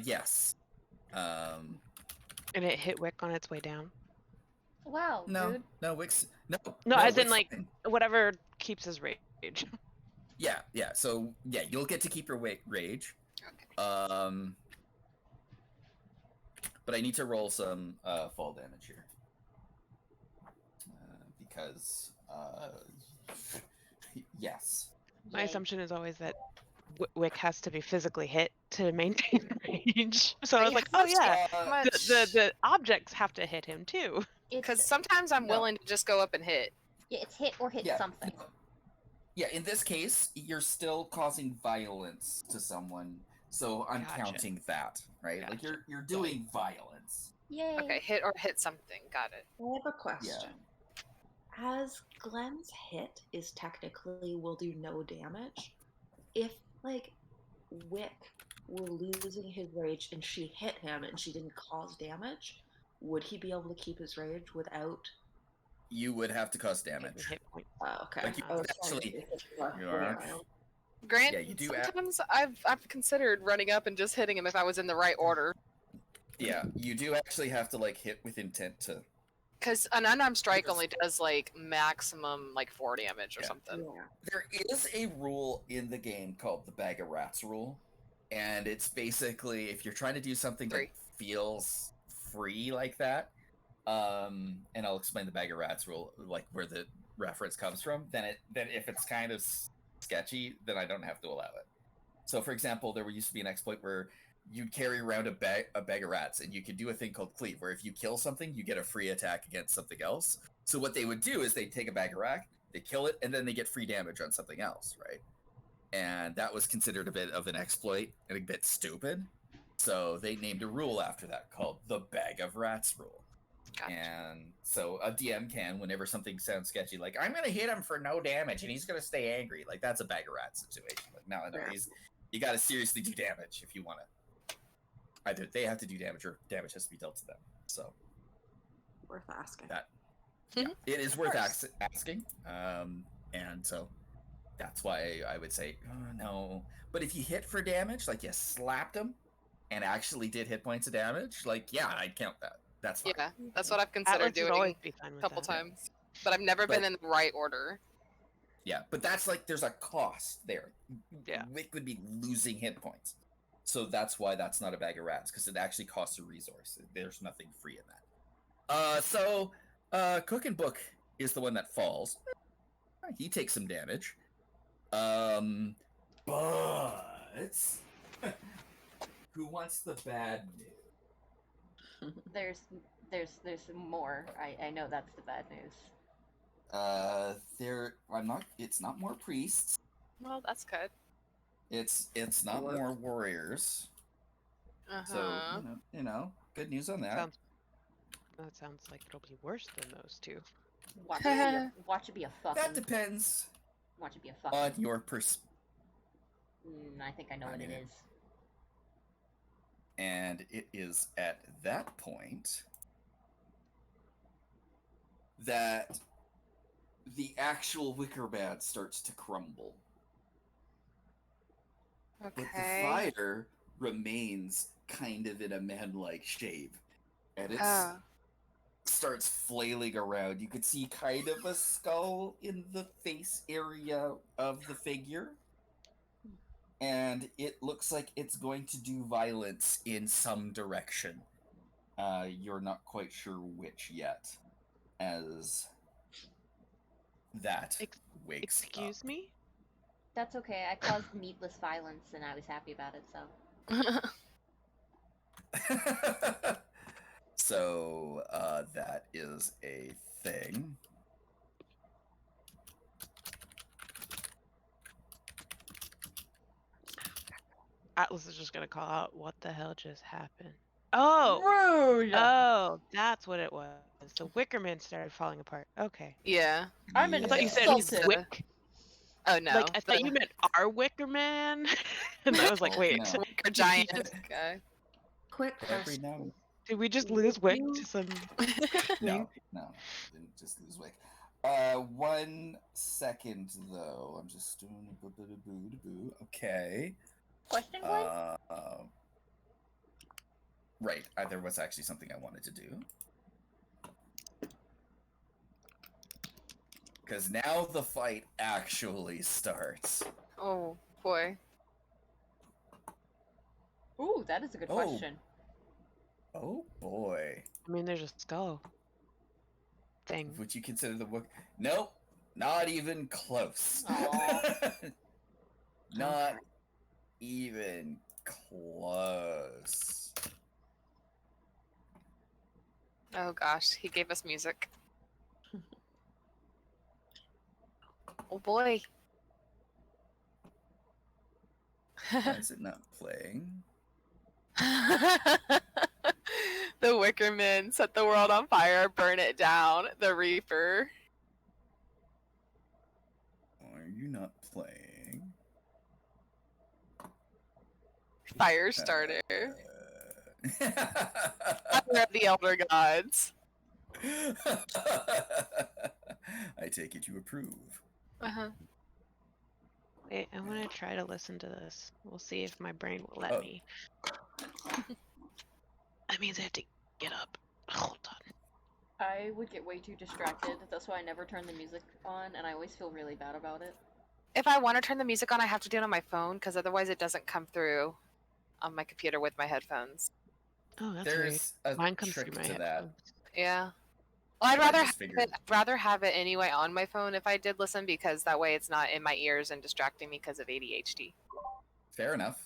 Yes. And it hit Wick on its way down. Wow, No, dude. no, Wick's... No, as in, Wick's like, fine. whatever keeps his rage. Yeah, so, yeah, you'll get to keep your rage. Okay. But I need to roll some fall damage here. Because, yes. My Yay. assumption is always that Wick has to be physically hit to maintain rage. So I was like, oh yeah, the objects have to hit him too. Because sometimes I'm No. willing to just go up and hit. Yeah, it's hit or hit Yeah. something. Yeah, in this case, you're still causing violence to someone, so I'm Gotcha. counting that, right? Like Gotcha. you're doing violence. Yay. Okay, hit or hit something. Got it. I have a question. As Glenn's hit is technically will do no damage, if like Wick were losing his rage and she hit him and she didn't cause damage, would he be able to keep his rage without? You would have to cause Hit damage. point. Okay. Like, you I was actually- trying to see if it's left you way are. around. Grant, Yeah, you do sometimes I've considered running up and just hitting him if I was in the right order. Yeah, you do actually have to like hit with intent to. Because an unarmed strike only does like maximum like 4 damage or Yeah. something. Yeah. There is a rule in the game called the bag of rats rule, and it's basically if you're trying to do something that 3. feels free like that, and I'll explain the bag of rats rule, like where the reference comes from. Then if it's kind of sketchy, then I don't have to allow it. So, for example, there used to be an exploit where you'd carry around a bag of rats, and you could do a thing called cleave, where if you kill something, you get a free attack against something else. So what they would do is they'd take a bag of rat, they kill it, and then they get free damage on something else, right? And that was considered a bit of an exploit and a bit stupid. So they named a rule after that called the bag of rats rule. Gotcha. And so a DM can, whenever something sounds sketchy, like, I'm going to hit him for no damage and he's going to stay angry. Like, that's a bag of rats situation. Like, no, Yeah. you got to seriously do damage if you want to. Either they have to do damage or damage has to be dealt to them. So Worth asking. that yeah, it is Of worth course. asking. And so that's why I would say, oh, no. But if you hit for damage, like you slapped him and actually did hit points of damage, like, yeah, I'd count that. That's fine. Yeah, that's what I've considered Atlas would doing always be fine a with couple that. times. But I've never been But- in the right order. Yeah, but that's like there's a cost there. Yeah. Wick would be losing hit points. So that's why that's not a bag of rats, because it actually costs a resource. There's nothing free in that. So Cook and Book is the one that falls. He takes some damage. But who wants the bad news? There's more. I know that's the bad news. It's not more priests. Well, that's good. It's not more warriors. Uh-huh. So you know, good news on that. That sounds like it'll be worse than those two. Watch it be a fucking. That depends Watch it be a fucking. on your I think I know what it is. And it is at that point that the actual wicker man starts to crumble. Okay. But the fire remains kind of in a man-like shape. And it starts flailing around. You could see kind of a skull in the face area of the figure. And it looks like it's going to do violence in some direction. You're not quite sure which yet, as that wakes Excuse me? That's okay. I caused needless violence, and I was happy about it. So. So, that is a thing. Atlas is just gonna call out, what the hell just happened? Oh! Rude! Oh, that's what it was. The Wickerman started falling apart. Okay. Yeah. I'm I thought you said he's insulted. Wick. Oh no. Like, I thought you meant our Wickerman. And I was like, Oh, no. no. Wicker giant guy. Quick Every question. now. Did we just lose Wick to some No, didn't just lose Wick. 1 second though. I'm just doing a boo. Okay. Question, Glenn? Right. There was actually something I wanted to do. Because now the fight actually starts. Oh boy. Ooh, that is a good question. Oh boy. I mean, there's a skull thing. Would you consider the book? Nope. Not even close. Not even close. Oh gosh, he gave us music. Oh boy. Why is it not playing? The Wickerman set the world on fire, burn it down. The Reaper. Why are you not playing? Fire starter. Fire of the Elder Gods. I take it you approve. Uh-huh. Wait, I want to try to listen to this. We'll see if my brain will let me. That means I have to get up. Hold on. I would get way too distracted. That's why I never turn the music on, and I always feel really bad about it. If I want to turn the music on, I have to do it on my phone, because otherwise it doesn't come through on my computer with my headphones. Oh, that's There's weird. a Mine comes trick through my to headphones. Yeah. Well, I'd I rather just figured. I'd rather have it anyway on my phone if I did listen, because that way it's not in my ears and distracting me because of ADHD. Fair enough.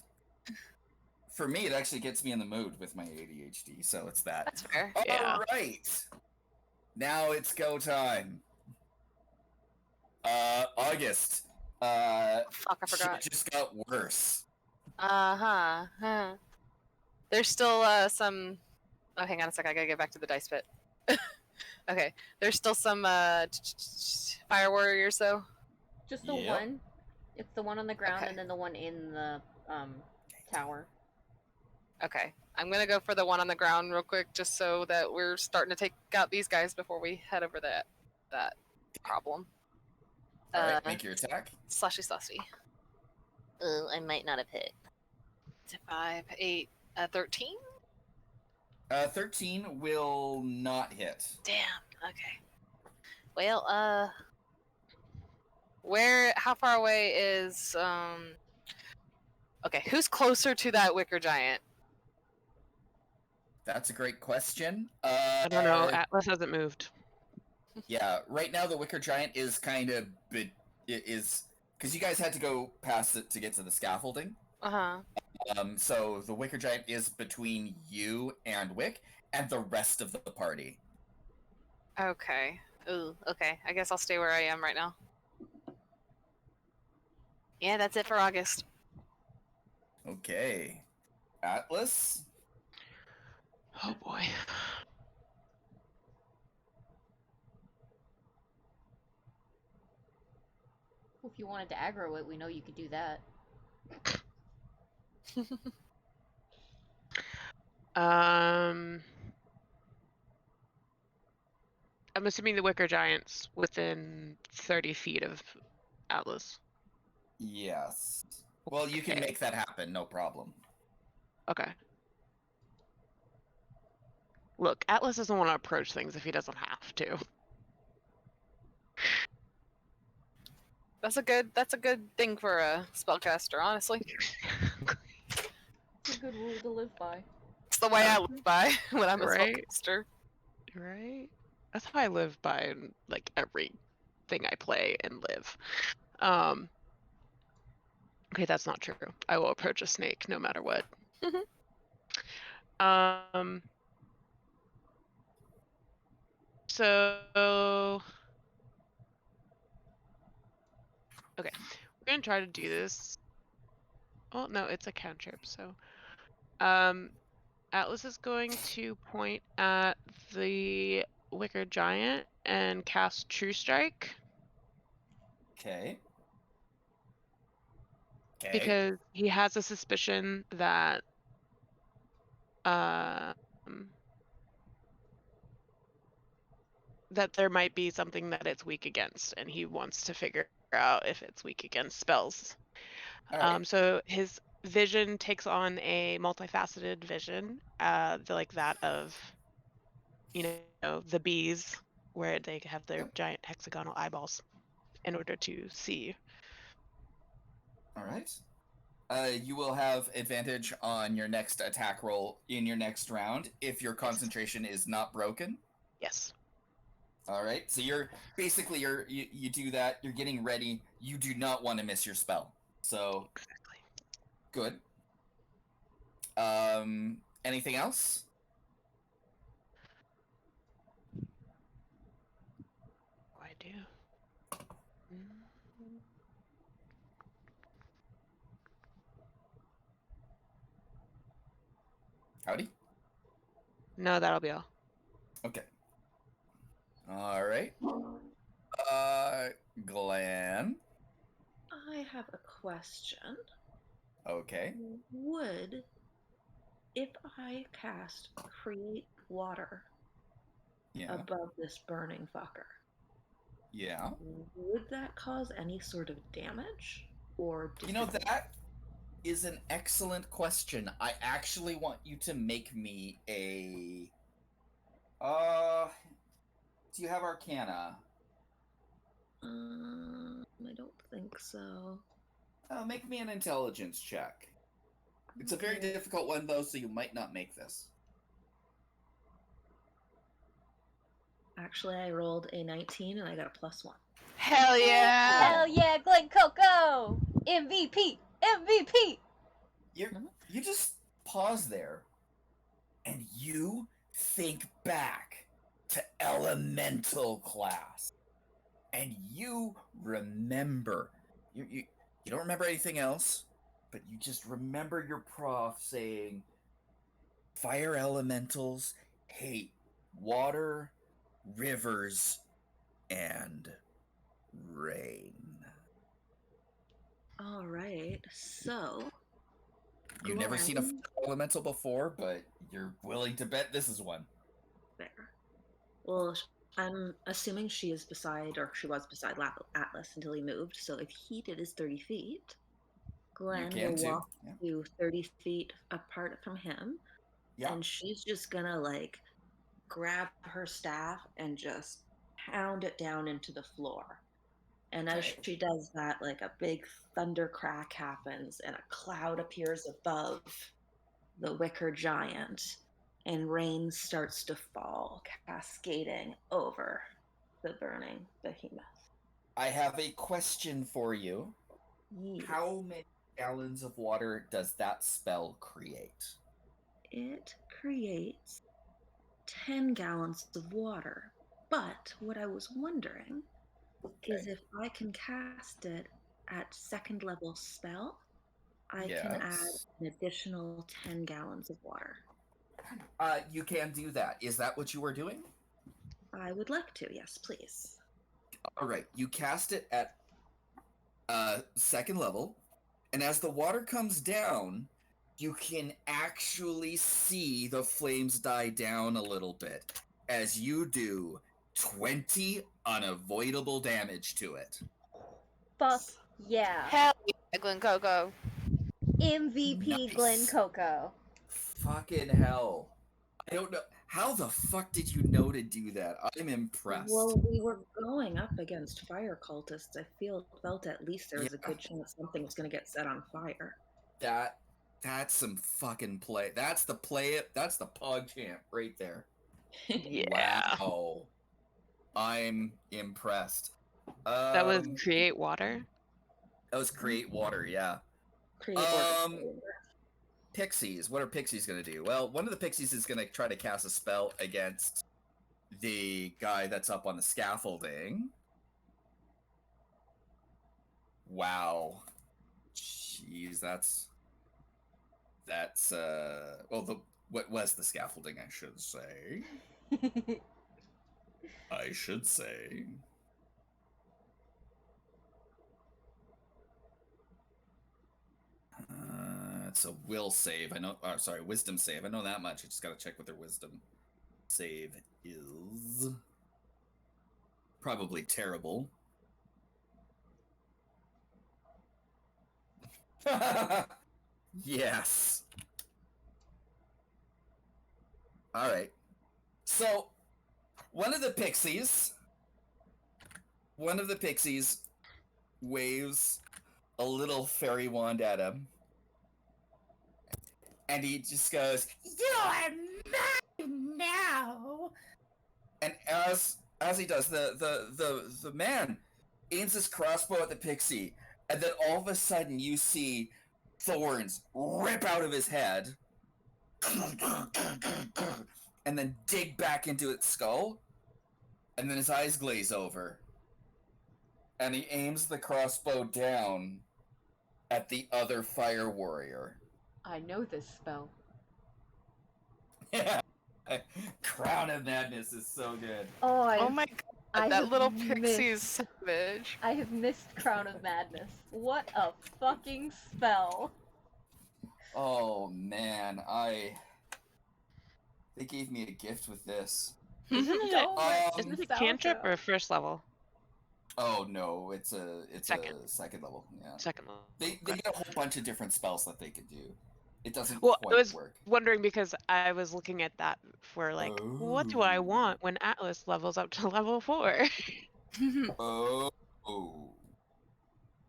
For me, it actually gets me in the mood with my ADHD, so it's that. That's fair. Yeah. All right. Now it's go time. August. Fuck, I forgot. Shit just got worse. Huh. There's still some. Oh, hang on a second. I gotta get back to the dice pit. Okay. There's still some fire warriors though. Just the Yep. one. It's the one on the ground, Okay. and then the one in the tower. Okay. I'm gonna go for the one on the ground real quick, just so that we're starting to take out these guys before we head over that problem. All right, make your attack. Slushy. Oh, I might not have hit. 5, 8, 13? 13 will not hit. Damn. Okay. Well, how far away is, okay, who's closer to that wicker giant? That's a great question. I don't know. Atlas hasn't moved. Yeah, right now the wicker giant is kind of is because you guys had to go past it to get to the scaffolding. Uh-huh. So the wicker giant is between you and Wick and the rest of the party. Okay. Ooh, okay. I guess I'll stay where I am right now. Yeah, that's it for August. Okay. Atlas? Oh boy. If you wanted to aggro it, we know you could do that. I'm assuming the Wicker Giant's within 30 feet of Atlas. Yes. Well, you can Okay. make that happen, no problem. Okay. Look, Atlas doesn't want to approach things if he doesn't have to. That's a good thing for a spellcaster, honestly. It's a good rule to live by. It's the way I live by when I'm a Right. spellcaster. Right? That's how I live by in, like, everything I play and live. Okay, that's not true. I will approach a snake no matter what. So okay, we're gonna try to do this. Oh no, it's a cantrip. So, Atlas is going to point at the Wicker Giant and cast True Strike Okay. Okay. because he has a suspicion that um that there might be something that it's weak against, and he wants to figure out if it's weak against spells. All right. So his vision takes on a multifaceted vision, like that of, the bees, where they have their Yep. giant hexagonal eyeballs in order to see. All right. You will have advantage on your next attack roll in your next round if your concentration is not broken. Yes. All right. So you're basically you do that. You're getting ready. You do not want to miss your spell. So Exactly. good. Anything else? I do. Howdy. No, that'll be all. Okay. All right. Glenn. I have a question. Okay. Would, if I cast Create Water Yeah. above this burning fucker, Yeah. would that cause any sort of damage? Or You know, disadvantage? that is an excellent question. I actually want you to make me a. Do you have Arcana? I don't think so. Make me an intelligence check. It's a very Okay. difficult one, though, so you might not make this. Actually, I rolled a 19 and I got a +1. Hell yeah! Hell yeah, Glencora! MVP! MVP! You just pause there, and you think back to elemental class, and you remember. You don't remember anything else, but you just remember your prof saying, "Fire elementals hate water, rivers, and rain." All right, so You've never seen a Glenn, fire elemental before, but you're willing to bet this is one. there. Well, I'm assuming she is beside, or she was beside Atlas until he moved. So if he did his 30 feet, Glenn can will too, walk yeah. to 30 feet apart from him, Yeah. and she's just gonna like grab her staff and just pound it down into the floor. And as Okay. she does that, like a big thunder crack happens, and a cloud appears above the wicker giant, and rain starts to fall, cascading over the burning behemoth. I have a question for you. Yes. How many gallons of water does that spell create? It creates 10 gallons of water. But what I was wondering is if I can cast it at second level spell, I can add Yes. an additional 10 gallons of water. You can do that. Is that what you were doing? I would like to, yes, please. All right. You cast it at second level. And as the water comes down, you can actually see the flames die down a little bit as you do 20 unavoidable damage to it. Fuck yeah. Hell yeah, Glencora. MVP Nice. Glencora. Fucking hell. I don't know. How the fuck did you know to do that? I'm impressed. Well, we were going up against fire cultists. I felt at least there was a good chance something was going to get set on fire. That's some fucking play. That's the pog champ right there. Yeah. Wow. I'm impressed. That was create water. That was create water, yeah. Create order. Pixies. What are pixies gonna do? Well, one of the pixies is gonna try to cast a spell against the guy that's up on the scaffolding. Wow. Jeez, that's well, what was the scaffolding, I should say. It's a will save. I know. Oh, sorry, wisdom save. I know that much. I just gotta check what their wisdom save is. Probably terrible. Yes. All right. So, one of the pixies waves a little fairy wand at him. And he just goes, "You're mine now." And as he does, the man aims his crossbow at the pixie, and then all of a sudden you see thorns rip out of his head, and then dig back into its skull, and then his eyes glaze over, and he aims the crossbow down at the other fire warrior. I know this spell. Yeah. Crown of Madness is so good. Oh my god, that have little pixie is savage. I have missed Crown of Madness. What a fucking spell. Oh man, they gave me a gift with this. Isn't it a cantrip nostalgia. or first level? Oh no, it's a Second. second level. Yeah. Second level. They get a whole bunch of different spells that they could do. It doesn't Well, quite I was work. wondering because I was looking at that for like, what do I Oh. want when Atlas levels up to level 4? Oh.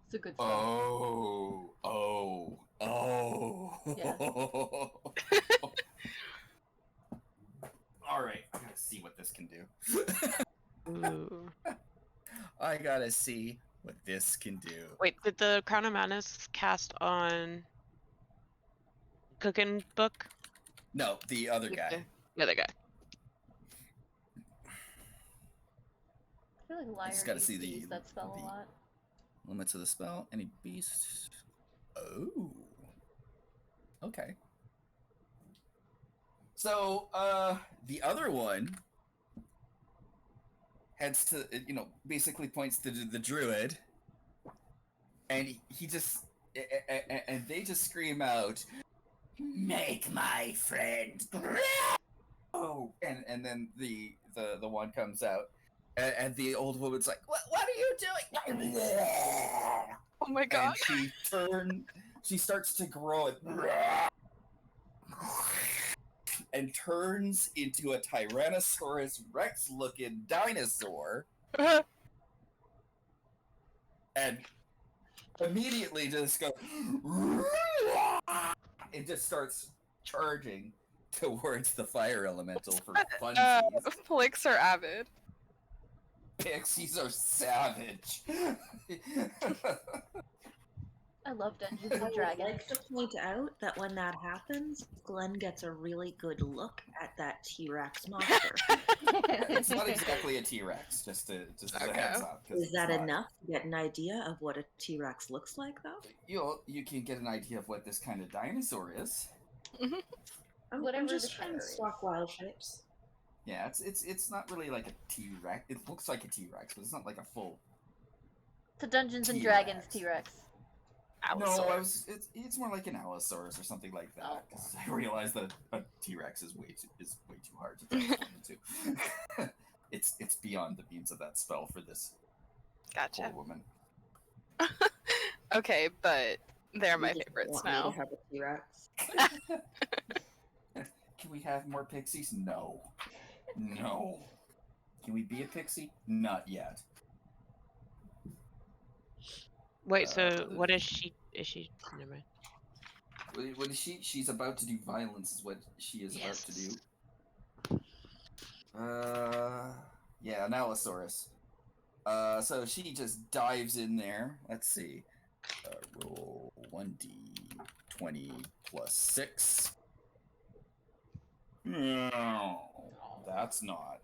It's a good spell. Yeah. All right, I gotta see what this can do. Ooh. I gotta see what this can do. Wait, did the Crown of Madness cast on Cooking Book? No, the other guy. The other guy. I feel like Liar just gotta used see to the- use that spell the- a lot. Limits of the spell. Any beast. Oh. Okay. So, the other one heads to, basically points to the druid, and he just, and they just scream out, "Make my friend grow!" And then the one comes out, and the old woman's like, "What are you doing?" Oh my god. And she starts to grow and turns into a Tyrannosaurus Rex looking dinosaur and immediately just goes and just starts charging towards the fire elemental for funsies. Flicks are avid. Pixies are savage. I love Dungeons I and would Dragons. like to point out that when that happens, Glenn gets a really good look at that T-Rex monster. It's not exactly a T-Rex, just as a heads up. 'Cause Is that it's not. enough to get an idea of what a T-Rex looks like, though? You can get an idea of what this kind of dinosaur is. I'm Whatever just the trying to terror is. swap wild shapes. Yeah, it's not really like a T-Rex. It looks like a T-Rex, but it's not like a full. It's a Dungeons and T-Rex. Dragons T-Rex. No, Allosaurus. it's more like an Allosaurus or something like that. Oh. 'Cause I realize that a T-Rex is way too hard to transform into. It's beyond the means of that spell for this Gotcha. poor woman. Okay, but they're You my just favorites want me now. to have a T-Rex. Can we have more pixies? No. No. Can we be a pixie? Not yet. Wait, so what is she? Is she? Never mind. What is she? She's about to do violence. Is what she is about to do. Yeah, an Allosaurus. So she just dives in there. Let's see. Roll 1d20 plus 6. No, that's not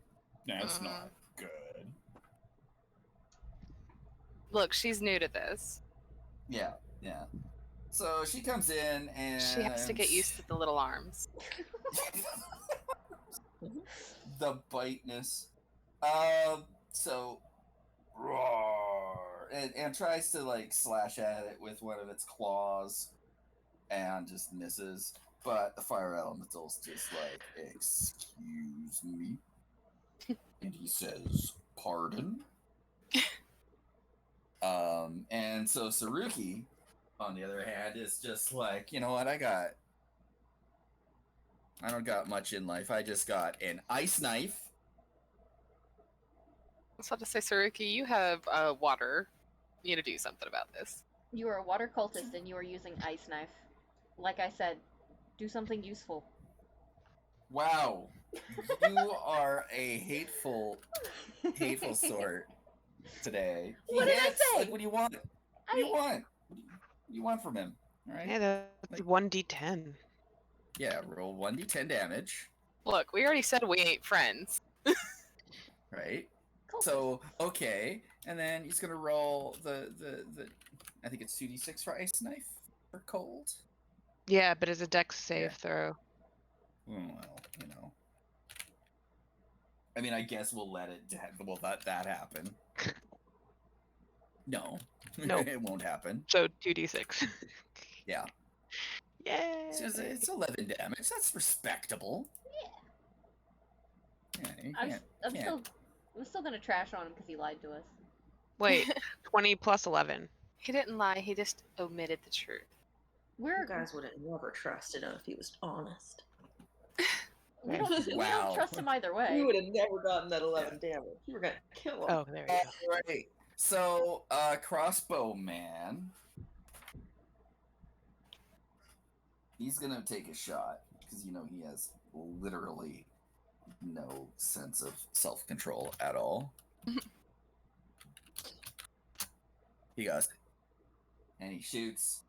good. Look, she's new to this. Yeah. So she comes in and She has to get used to the little arms. the biteness. So roar and tries to like slash at it with one of its claws and just misses. But the fire elemental's just like, excuse me. And he says, pardon? And so Saruki, on the other hand, is just like, you know what, I don't got much in life. I just got an ice knife. I was about to say, Saruki, you have water. You need to do something about this. You are a water cultist and you are using ice knife. Like I said, do something useful. Wow. You are a hateful sort today. What did I Yes, say? like, what do you want? What do you want? What do you want from him? All right. Yeah, that's 1d10. Yeah, roll 1d10 damage. Look, we already said we ain't friends. Right. Cultist. So okay, and then he's gonna roll the I think it's 2d6 for ice knife for cold. Yeah, but it's a dex save Yeah. throw. Well, you know. I mean, I guess we'll let that happen. No. Nope. It won't happen. So 2d6. Yeah. Yay! It's 11 damage. That's respectable. Yeah, you I'm can't. still gonna trash on him because he lied to us. Wait, 20 plus 11. He didn't lie, he just omitted the truth. You guys would have never trusted him if he was honest. We don't Wow. trust him either way. You would have never gotten that 11 damage. You were gonna kill him. Oh, there we go. Right. So, crossbow man. He's gonna take a shot because he has literally no sense of self-control at all. He goes, and he shoots,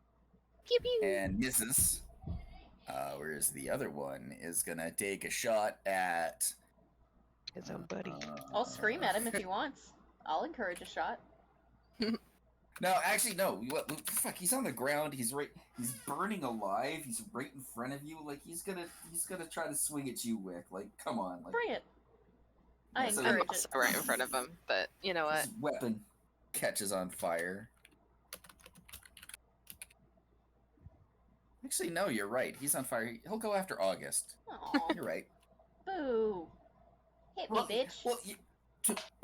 Pew pew. and misses. Whereas the other one is gonna take a shot at His own buddy. I'll scream at him if he wants. I'll encourage a shot. No, actually, no. What? Fuck! He's on the ground. He's burning alive. He's right in front of you. Like he's gonna try to swing at you, Wick. Like, come on. Like, Bring it. I Yeah, so- I'm encourage also it. right in front of him, but you know what? his weapon catches on fire. Actually, no. You're right. He's on fire. He'll go after August. Aw, You're right. boo. Hit me, bitch. Well,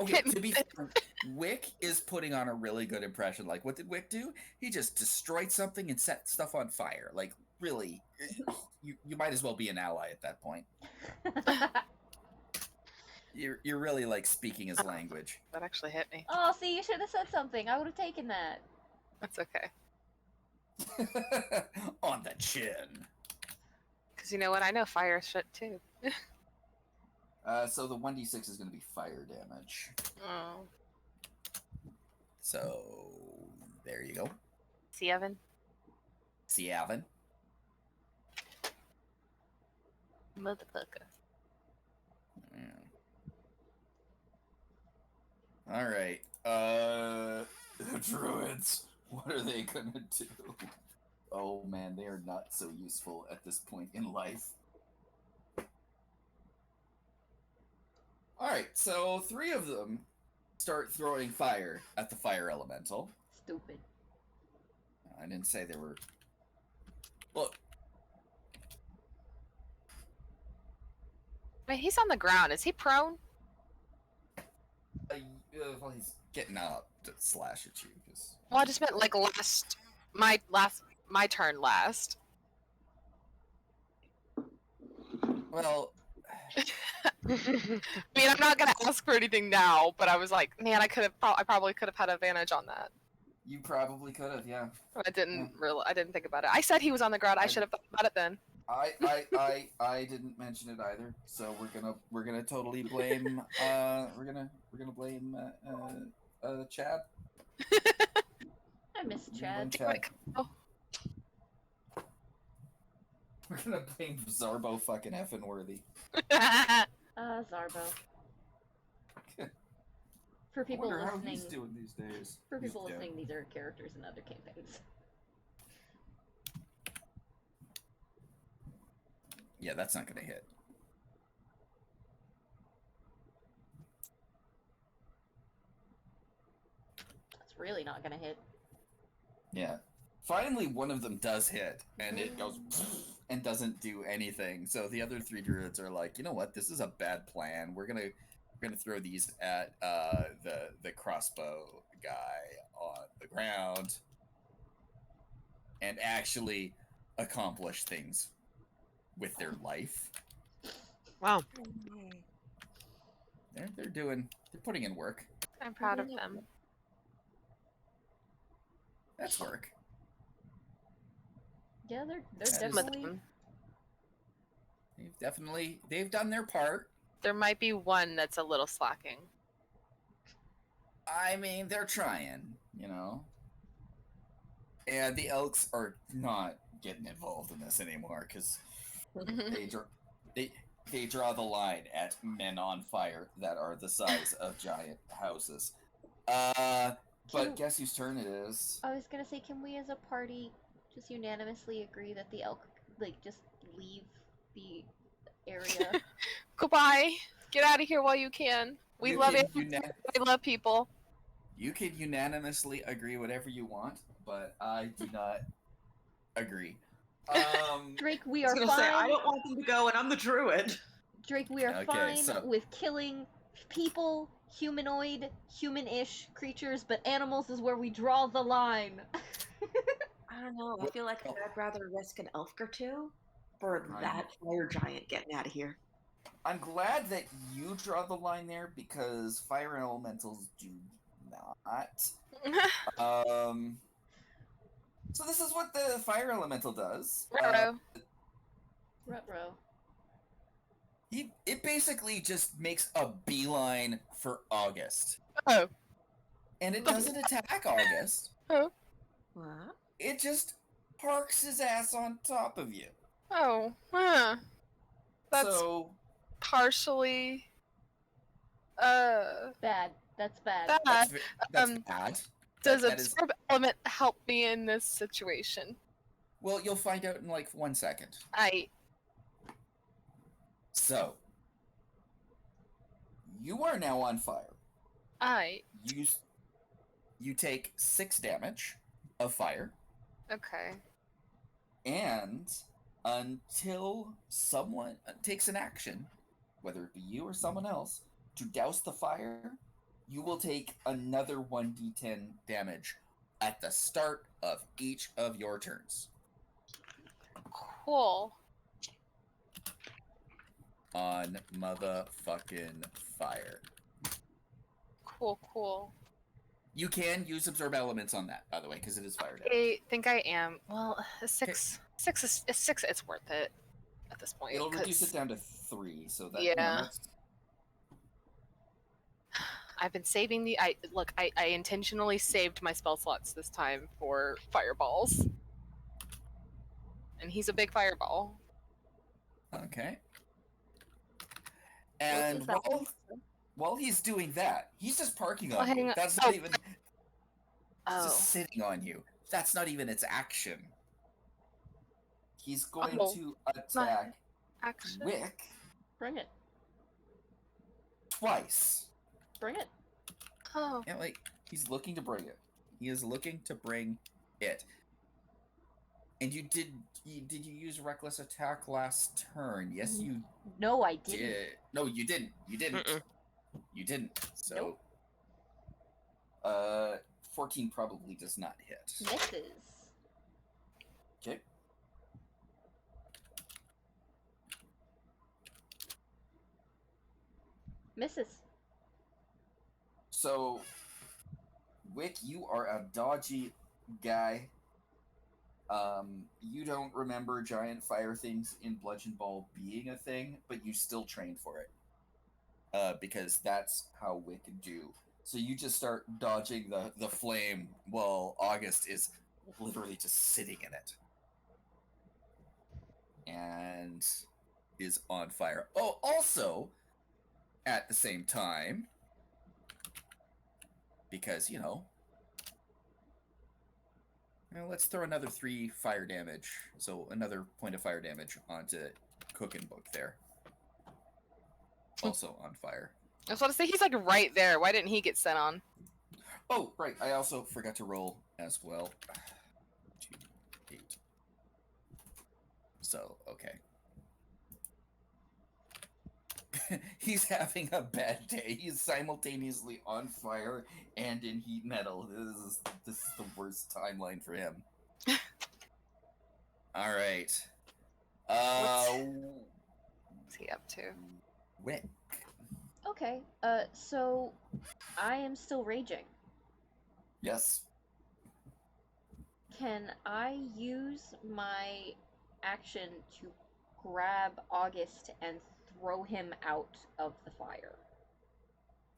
to be fair, Wick is putting on a really good impression. Like, what did Wick do? He just destroyed something and set stuff on fire. Like, really, you might as well be an ally at that point. You're really like speaking his language. That actually hit me. Oh, see, you should have said something. I would have taken that. That's okay. On the chin. Because you know what? I know fire shit too. So the 1d6 is going to be fire damage. Oh. So there you go. See, Evan? See, Alvin. Motherfucker. All right. The druids. What are they gonna do? Oh man, they are not so useful at this point in life. All right, so 3 of them start throwing fire at the fire elemental. Stupid. I didn't say there were. Look. Wait, he's on the ground. Is he prone? Well, he's getting up to slash at you. Cause... Well, I just meant like my turn last. Well, I mean, I'm not gonna ask for anything now, but I was like, man, I probably could have had advantage on that. you probably could have, yeah. I didn't think about it. I said he was on the ground. I should have thought about it then. I didn't mention it either. So we're gonna totally blame we're gonna blame Chad. I miss Blame Chad. Chad. Oh. We're gonna blame Zarbo fucking effing worthy. Zarbo. For I people wonder how listening, he's doing these days. for He's people dead. listening, these are characters in other campaigns. Yeah, that's not gonna hit. That's really not gonna hit. Yeah. Finally, one of them does hit, and it goes and doesn't do anything. So the other 3 druids are like, you know what? This is a bad plan. We're gonna throw these at the crossbow guy on the ground, and actually accomplish things with their life. Wow. They're putting in work. I'm proud of them. That's work. Yeah, they're Some of definitely. They've done their part. There might be one that's a little slacking. I mean, they're trying, you know. And the elks are not getting involved in this anymore because they draw the line at men on fire that are the size of giant houses. But guess whose turn it is? I was gonna say, can we as a party just unanimously agree that the elk, just leave the area? Goodbye. Get out of here while you can. We love it. We love people. You can unanimously agree whatever you want, but I do not agree. Drake, we I are was fine. gonna say, I don't want them to go, and I'm the druid. Drake, we are Okay, fine so- with killing people, humanoid, human-ish creatures, but animals is where we draw the line. I don't know. I feel like I'd rather risk an elf or two for that fire giant getting out of here. I'm glad that you draw the line there because fire elementals do not. So this is what the fire elemental does. Ruh-roh. It basically just makes a beeline for August. Oh. And it doesn't attack August. Oh. What? It just parks his ass on top of you. Oh. Huh. That's So partially. Bad. That's bad. Bad. that's bad. Does that is- absorb element help me in this situation? Well, you'll find out in like 1 second. So, you are now on fire. You take 6 damage of fire, Okay. and until someone takes an action, whether it be you or someone else, to douse the fire, you will take another 1d10 damage at the start of each of your turns. Cool. On motherfucking fire. Cool. You can use absorb elements on that, by the way, because it is fire damage. I think I am. Well, six is 6. It's worth it at this point. It'll reduce 'cause it down to 3, so that Yeah. I've been saving the. I intentionally saved my spell slots this time for fireballs, and he's a big fireball. Okay. And while he's doing that, he's just parking on hang you. on. That's not even. He's Oh. just sitting on you. That's not even its action. He's going Oh. to attack Action. Wick Bring it. twice. Bring it. Oh. And he's looking to bring it. He is looking to bring it. And did you use reckless attack last turn? Yes, you No, I didn't. did. No, you didn't. You didn't. Mm-mm. You didn't. So, Nope. 14 probably does not hit. Misses. Okay. Misses. So, Wick, you are a dodgy guy. You don't remember giant fire things in Bludgeon Ball being a thing, but you still trained for it. Because that's how Wick do. So you just start dodging the flame while August is literally just sitting in it. And is on fire. Oh, also, at the same time, because, let's throw another 3 fire damage. So another point of fire damage onto Cookin' Book there. Also on fire. I was about to say he's like right there. Why didn't he get sent on? Oh, right. I also forgot to roll as well. 2, 8. So, okay. He's having a bad day. He's simultaneously on fire and in heat metal. This is the worst timeline for him. All right. What's he up to? Wick. Okay, so I am still raging. Yes. Can I use my action to grab August and throw him out of the fire?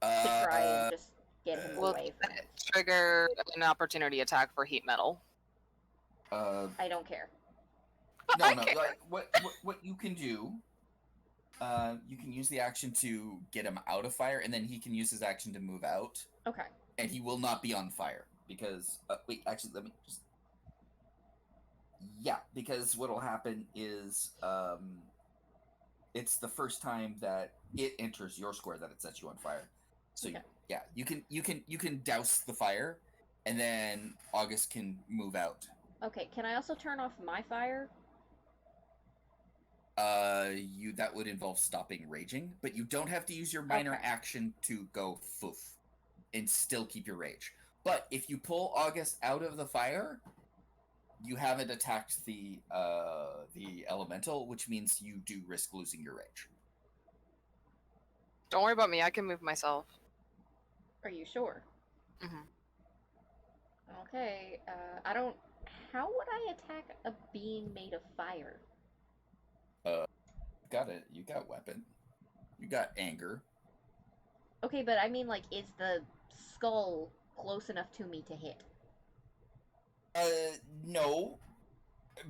To try and just get him Will away from it. trigger an opportunity attack for heat metal. I don't care. No, I no. care. Like, what you can do, you can use the action to get him out of fire, and then he can use his action to move out, Okay. and he will not be on fire because wait, actually, let me just. Yeah, because what'll happen is it's the first time that it enters your square that it sets you on fire. So Okay. yeah, you can douse the fire, and then August can move out. Okay, can I also turn off my fire? That would involve stopping raging, but you don't have to use your minor Okay. action to go foof and still keep your rage. But if you pull August out of the fire, you haven't attacked the elemental, which means you do risk losing your rage. Don't worry about me. I can move myself. Are you sure? hmm Okay, I don't... How would I attack a being made of fire? Got it. You got weapon. You got anger. Okay, but I mean, like, is the skull close enough to me to hit? No.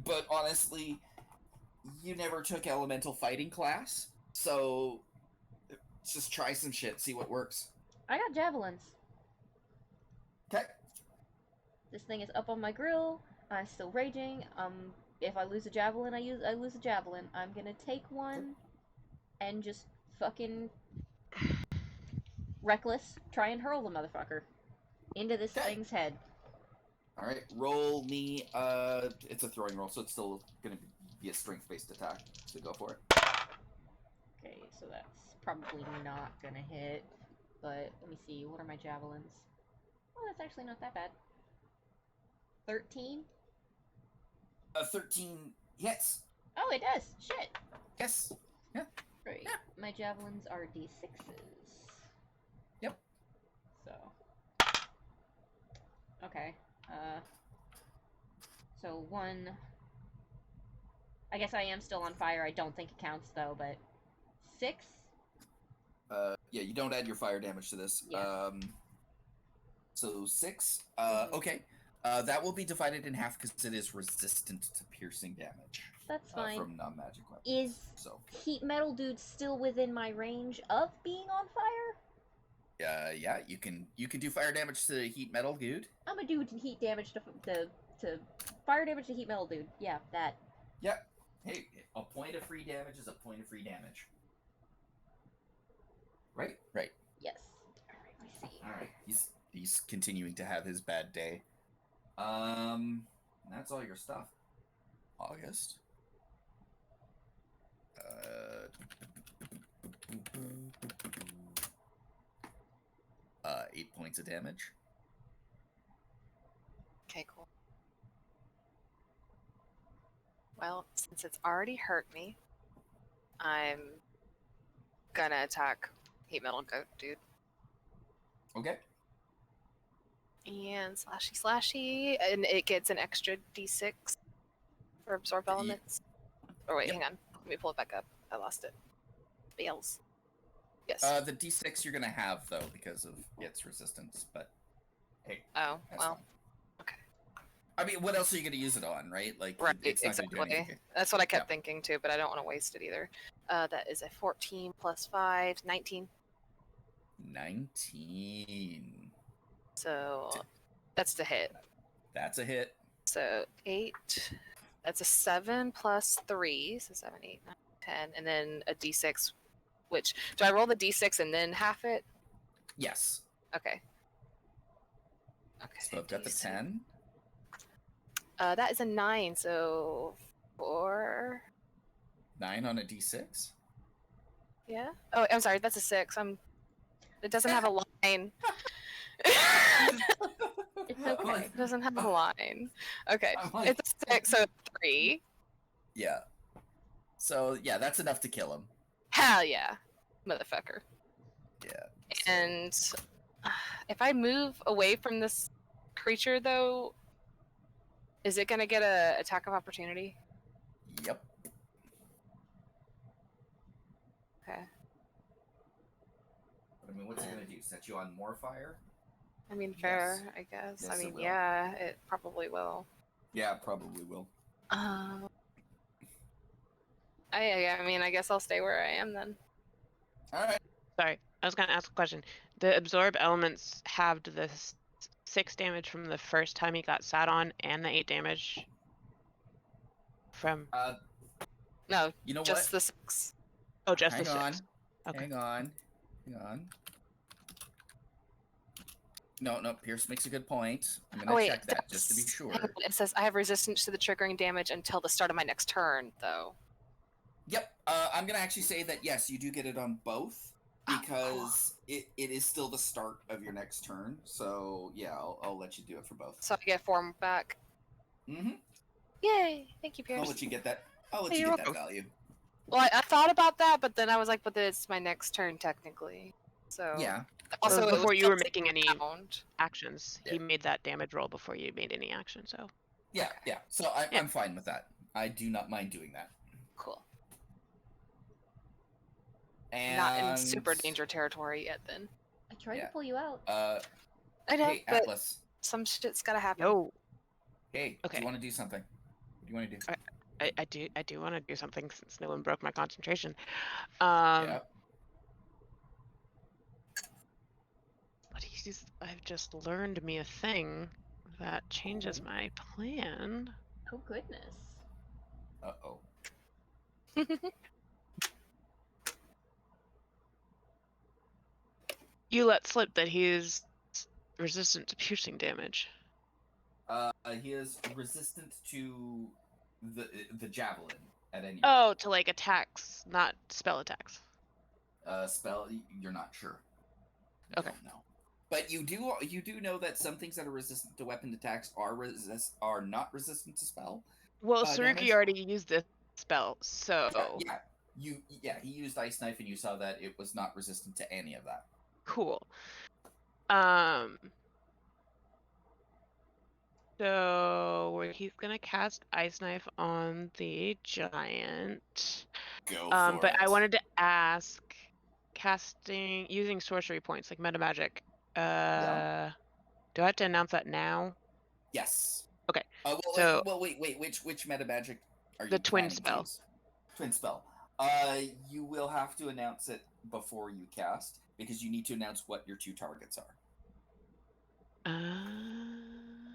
But honestly, you never took elemental fighting class, so just try some shit, see what works. I got javelins. Okay. This thing is up on my grill. I'm still raging. If I lose a javelin, I lose a javelin. I'm gonna take one and just fucking reckless try and hurl the motherfucker into this thing's head. All right, roll me. It's a throwing roll, so it's still gonna be a strength-based attack. So go for it. Okay, so that's probably not gonna hit. But let me see. What are my javelins? Oh, that's actually not that bad. 13. 13 hits. Oh, it does. Shit. Yes. Yeah. Right. Yeah. My javelins are d6s. Yep. So. Okay. So 1. I guess I am still on fire. I don't think it counts though, but 6. Yeah, you don't add your fire damage to this. Yeah. So 6. Mhm. Okay. That will be divided in half because it is resistant to piercing damage. That's fine. From non-magic weapons. Is heat metal dude still within my range of being on fire? Yeah, you can do fire damage to heat metal, Goo'd. I'm gonna do heat damage to fire damage to heat metal dude. Yeah, that. Yep. Hey, a point of free damage is a point of free damage. Right. Right. Yes. All right. Let me see. All right. He's continuing to have his bad day. That's all your stuff. August. 8 points of damage. Okay, cool. Well, since it's already hurt me, I'm gonna attack Heat Metal Goat Dude. Okay. And slashy, and it gets an extra d6 for absorb elements. Or wait, Yep. hang on. Let me pull it back up. I lost it. Spells. Yes. The D6 you're gonna have though because of its resistance, but hey. Oh, that's well. fine. Okay. I mean, what else are you gonna use it on, right? Like, Right, it's not gonna do exactly. anything. That's what I kept thinking too, but I don't want to waste it either. That is a 14 plus 5, 19. 19. So that's the hit. That's a hit. So 8. That's a 7 plus 3. So 7, 8, 9, 10. And then a d6. Which, do I roll the d6 and then half it? Yes. Okay. Okay. So I've got the 10. That is a 9, so 4. 9 on a D6. Yeah. Oh, I'm sorry. That's a 6. It doesn't have a line. It's okay. It doesn't have a line. Okay. I'm like- It's a 6, so 3. Yeah. So yeah, that's enough to kill him. Hell yeah, motherfucker. Yeah. And if I move away from this creature, though, is it gonna get a attack of opportunity? Yep. Okay. I mean, what's it gonna do? Set you on more fire? I mean, Yes. fair, I guess. Yes, I it mean, will. yeah, it probably will. Yeah, probably will. I mean, I guess I'll stay where I am then. All right. Sorry, I was gonna ask a question. The absorb elements halved the 6 damage from the first time he got sat on, and the 8 damage from. No, You know just what? the 6. Oh, just Hang the 6. on. Okay. Hang on. No, Pierce makes a good point. I'm gonna Oh wait, check that just to be sure. hang on, it says I have resistance to the triggering damage until the start of my next turn, though. Yep. I'm gonna actually say that yes, you do get it on both because it is still the start of your next turn. So yeah, I'll let you do it for both. So I get 4 back. Mm-hmm. Yay! Thank you, Pierce. I'll let you get that. I'll let Hey, you you're get that value. Well, I thought about that, but then I was like, but it's my next turn technically. So Yeah. Also, So it before was you were still making any round. actions, he made that damage roll before you made any action. So. Yeah. Okay. Yeah. So I'm fine with that. I do not mind doing that. Cool. And Not in super danger territory yet. Then I tried to pull you out. I know, Hey, but Atlas. some shit's gotta happen. No. Hey, Okay. do you want to do something? What do you want to do? I do want to do something since no one broke my concentration. Yeah. But I've just learned me a thing that changes my plan. Oh goodness. Uh-oh. You let slip that he's resistant to piercing damage. He is resistant to the javelin at any rate. Oh, to like attacks, not spell attacks. Spell, you're not sure. You Okay. don't know. But you do know that some things that are resistant to weapon attacks are not resistant to spell. Well, Saruki damage? already used this spell, so Yeah. He used Ice Knife, and you saw that it was not resistant to any of that. cool. So he's gonna cast Ice Knife on the giant. Go for But it. I wanted to ask, using sorcery points like meta magic. Do I have to announce that now? Yes. Okay. Wait. Which meta magic are you? The twin planning to spell. use? Twin spell. You will have to announce it before you cast because you need to announce what your 2 targets are.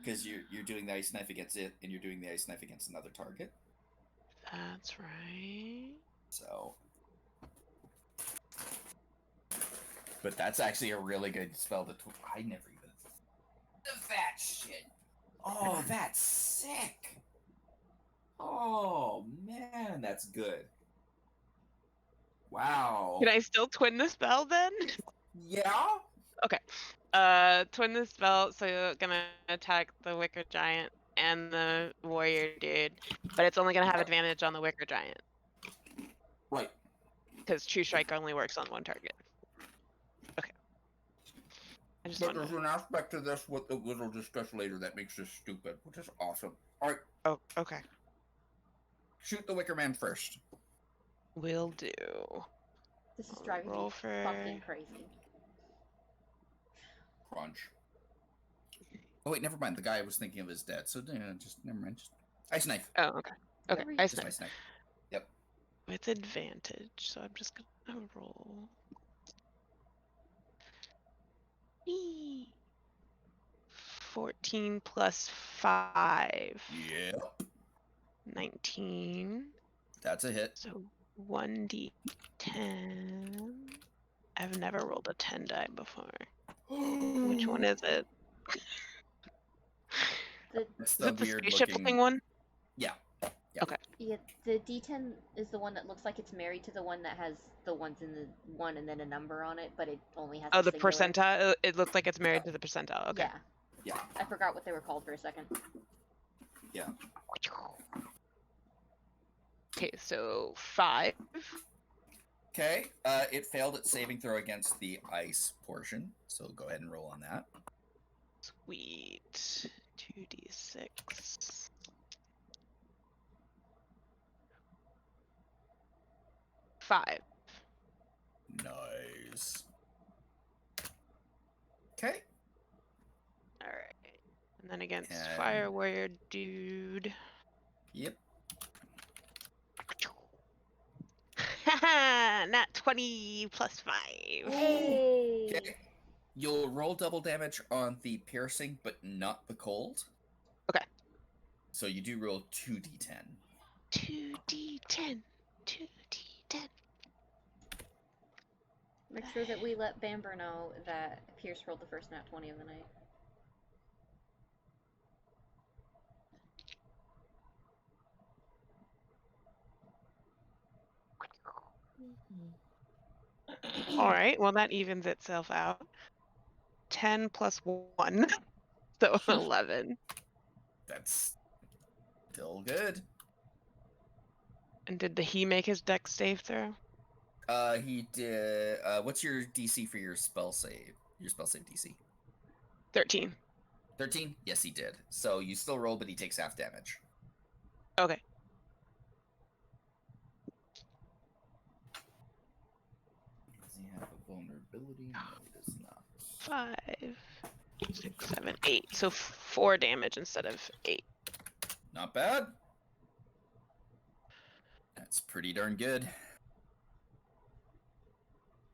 Because you're doing the Ice Knife against it, and you're doing the Ice Knife against another target. That's right. So, but that's actually a really good spell. I never even of that shit. Oh, that's sick. Oh man, that's good. Wow. Can I still twin the spell then? Yeah. Okay. Twin the spell, so you're gonna attack the Wicker Giant and the Warrior Dude, but it's only gonna have advantage on the Wicker Giant. Right. Because True Strike only works on one target. Okay. I just But want there's an aspect to this what we'll discuss later that makes this stupid, which is awesome. All right. Oh, okay. Shoot the Wicker Man first. Will do. This is driving Roll me for... fucking crazy. Crunch. Oh wait, never mind. The guy I was thinking of is dead, so just never mind. Just ice knife. Oh, okay. Okay, Every- ice Just knife. ice knife. Yep. With advantage, so I'm just gonna roll. Eee. 14 plus 5. Yep. 19. That's a hit. So 1d10. I've never rolled a 10 die before. Which one is it? It's Is the it the weird spaceship looking. looking one? Yeah. Okay. Yeah, the D10 is the one that looks like it's married to the one that has the ones in the one and then a number on it, but it only has Oh, the the singular. percentile? It looks like it's married to the percentile. Okay. Yeah. Yeah. I forgot what they were called for a second. Yeah. Okay, so 5. Okay. It failed its saving throw against the ice portion, so go ahead and roll on that. Sweet. 2d6. 5. Nice. Okay. Alright. And then against And- Fire Warrior Dude. Yep. Haha! Not 20 plus 5. Hey! Okay. You'll roll double damage on the piercing, but not the cold. Okay. So you do roll 2d10. 2d10. 2d10. Make sure that we let Bamber know that Pierce rolled the first nat 20 of the night. Alright, well that evens itself out. 10 plus 1. So 11. That's still good. And did he make his dex save throw? He did. What's your DC for your spell save? Your spell save DC? 13. 13? Yes, he did. So you still roll, but he takes half damage. Okay. Does he have a vulnerability? No, he does not. 5, 6, 7, 8. So 4 damage instead of 8. Not bad. That's pretty darn good.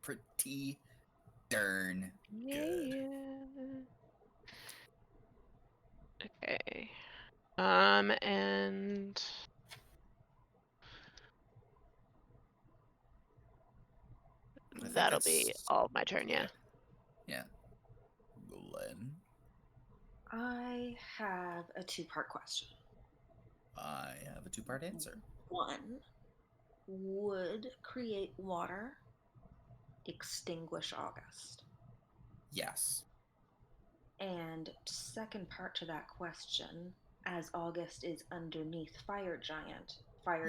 Pretty darn good. Okay. And I think that'll be that's- all of my turn, yeah. Yeah. Glenn, I have a two-part question. I have a two-part answer. One, would create water extinguish August? Yes. And second part to that question, as August is underneath Fire Giant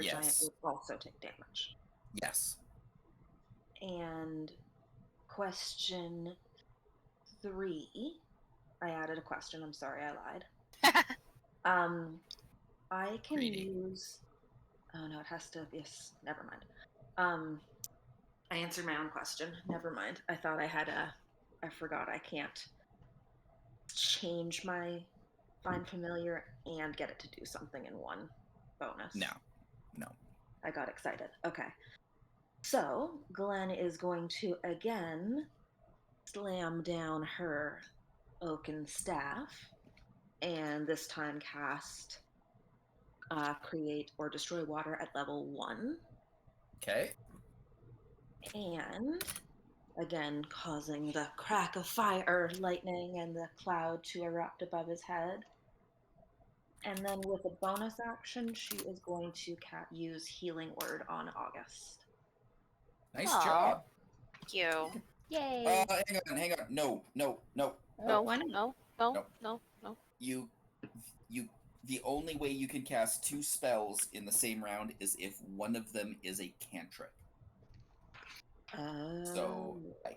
Yes. will also take damage. Yes. And question 3, I added a question, I'm sorry, I lied. I can Greedy. use, oh no, it has to, yes, never mind. I answered my own question, never mind. I thought I had I forgot I can't change my Find Familiar and get it to do something in one bonus. No. I got excited. Okay. So, Glenn is going to again slam down her oaken staff and this time cast Create or Destroy Water at level 1. Okay. And again, causing the crack of fire, lightning, and the cloud to erupt above his head. And then with a bonus action, she is going to use Healing Word on August. Nice Aw. job. Thank you. Yay! Hang on. No. No, why not? no. You, the only way you can cast 2 spells in the same round is if one of them is a cantrip. So I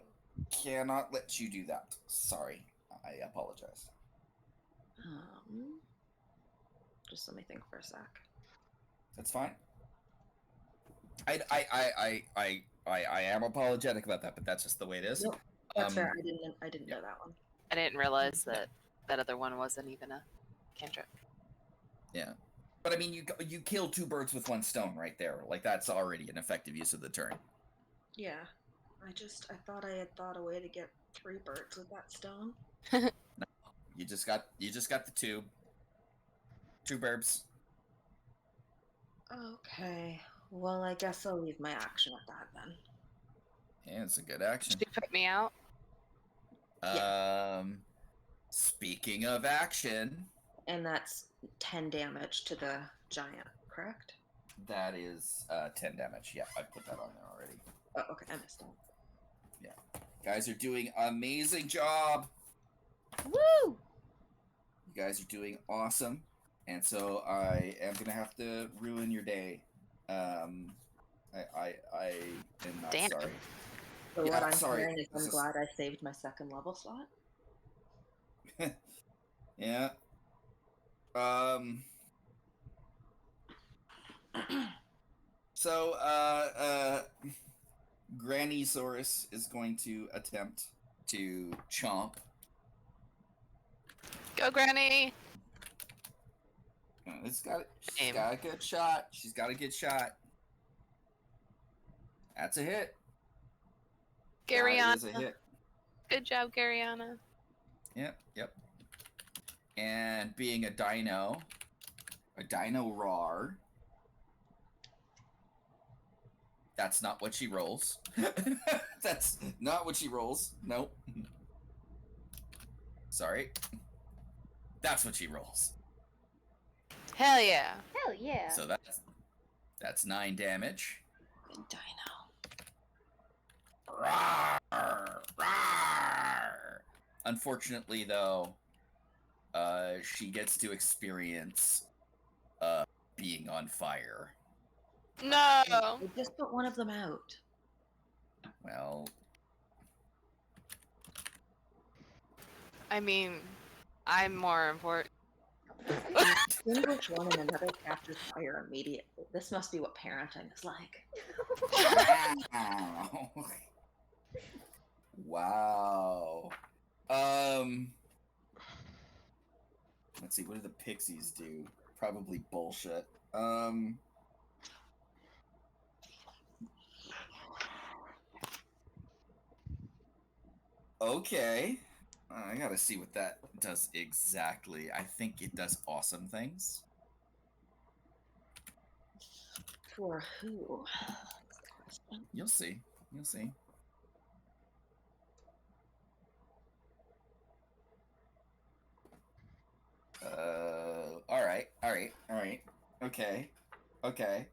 cannot let you do that. Sorry. I apologize. Just let me think for a sec. That's fine. I am apologetic about that, but that's just the way it is. Nope, that's fair. I didn't know that one. I didn't realize that other one wasn't even a cantrip. Yeah. But I mean, you kill 2 birds with 1 stone right there. Like, that's already an effective use of the turn. Yeah. I thought I had thought a way to get 3 birds with that stone. No, you just got the 2 burbs. Okay. Well, I guess I'll leave my action at that then. Yeah, it's a good action. Did you put me out? Speaking of action, And that's 10 damage to the giant, correct? that is 10 damage. Yeah, I put that on there already. Oh, okay, I missed it. Guys are doing amazing job. Woo! You guys are doing awesome. And so I am gonna have to ruin your day. I am not Damn. sorry. So Yeah, what I'm sorry. saying is This I'm is- glad I saved my 2nd level slot. Yeah. So Grannysaurus is going to attempt to chomp. Go, Granny! She's got Aim. a good shot. She's got a good shot. That's a hit. That is a Garyana. hit. Good job, Garyana. Yep. And being a dino rar. That's not what she rolls. That's not what she rolls. Nope. Sorry. That's what she rolls. Hell yeah. Hell yeah! So that's 9 damage. Good dino. Rawr, rawr. Unfortunately, though, she gets to experience being on fire. No! I just put one of them out. Well, I mean, I'm more important. Extinguish one and another catches fire immediately. This must be what parenting is like. wow. Wow. Let's see, what do the pixies do? Probably bullshit. Okay. I gotta see what that does exactly. I think it does awesome things. For who? You'll see. You'll see. All right. Okay.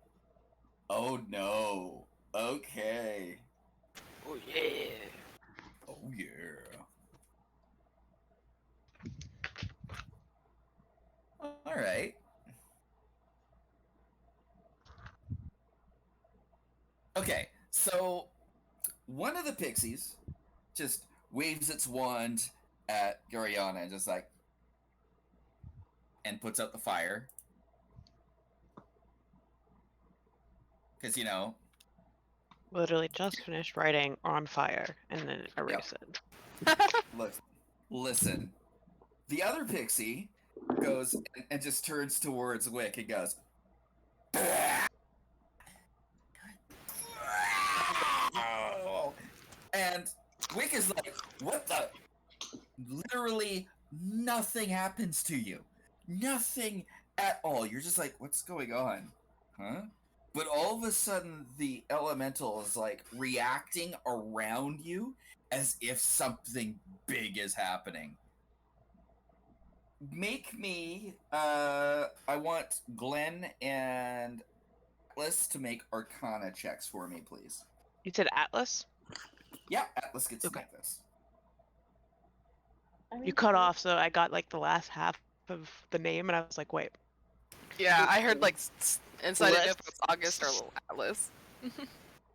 Oh no. Okay. Oh yeah. Oh yeah. All right. Okay, so one of the pixies just waves its wand at Goriana and just like, and puts out the fire. Because, you know. Literally just finished writing on fire and then erase it. Look, listen. The other pixie goes and just turns towards Wick and goes, and Wick is like, what the? Literally nothing happens to you. Nothing at all. You're just like, what's going on? Huh? But all of a sudden, the elemental is like reacting around you as if something big is happening. make me. I want Glenn and Atlas to make Arcana checks for me, please. You said Atlas? Yeah, Atlas gets to Okay. make this. I mean, You cut off, so I got like the last half of the name, and I was like, wait. Yeah, I heard like inside it if it was Let's- August or little Atlas.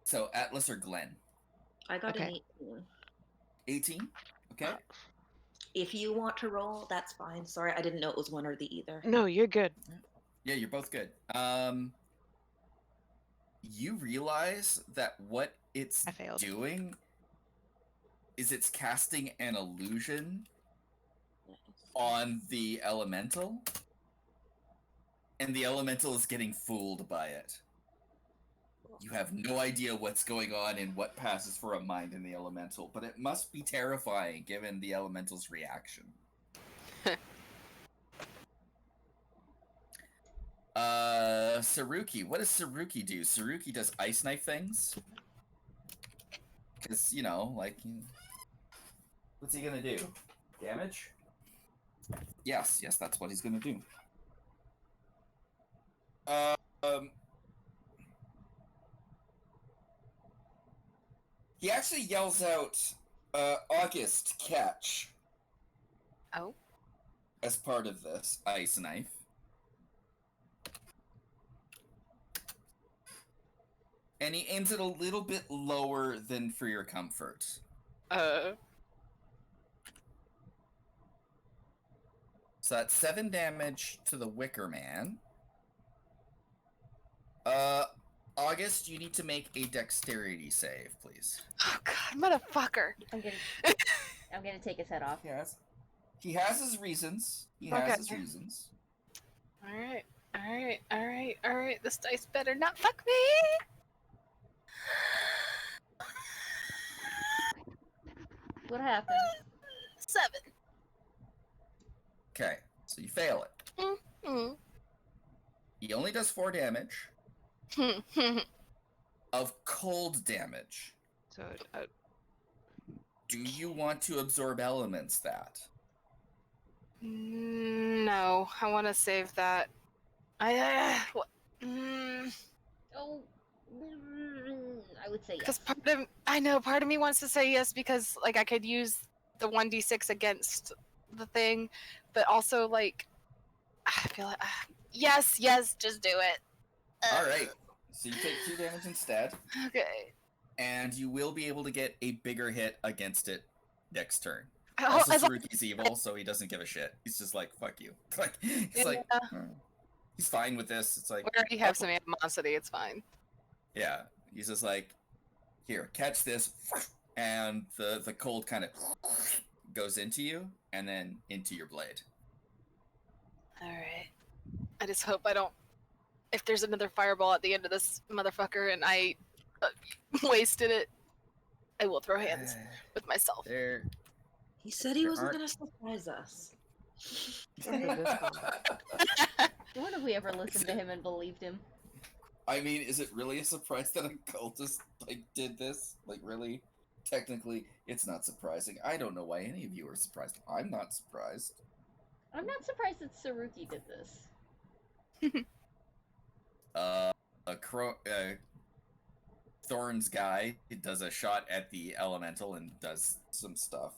So Atlas or Glenn? I got an Okay. 18. 18. Okay. If you want to roll, that's fine. Sorry, I didn't know it was one or the either. No, you're good. Yeah, you're both good. You realize that what it's I failed. doing is it's casting an illusion on the elemental, and the elemental is getting fooled by it. You have no idea what's going on and what passes for a mind in the elemental, but it must be terrifying given the elemental's reaction. Saruki, what does Saruki do? Saruki does ice knife things. Because, you know, like, what's he gonna do? Damage? Yes, that's what he's gonna do. He actually yells out, August, catch. Oh. As part of this ice knife. And he aims it a little bit lower than for your comfort. So that's 7 damage to the Wicker Man. August, you need to make a dexterity save, please. Oh god, motherfucker. I'm gonna take his head off. He has his reasons. Alright. This dice better not fuck me. What happened? 7. Okay, so you fail it. Mm. He only does 4 damage of cold damage. So, Do you want to absorb elements that? No, I want to save that. What? Oh, I would say yes. Because part of me wants to say yes because like I could use the 1d6 against the thing, but also like I feel like yes, just do it. All right, so you take 2 damage instead. Okay. And you will be able to get a bigger hit against it next turn. Oh, Also, as long- Saruki's evil, so he doesn't give a shit. He's just like, fuck you. Like, he's like, Yeah. he's fine with this. It's like, We already have some animosity. It's fine. yeah. He's just like, here, catch this, and the cold kind of goes into you, and then into your blade. All right. I just hope I don't. If there's another fireball at the end of this motherfucker and I wasted it, I will throw hands with myself. There. He said he There wasn't aren't- going to surprise us. When have we ever listened to him and believed him? I mean, is it really a surprise that a cultist like did this? Like, really? Technically, it's not surprising. I don't know why any of you are surprised. I'm not surprised. I'm not surprised that Saruki did this. Thorn's guy does a shot at the elemental and does some stuff.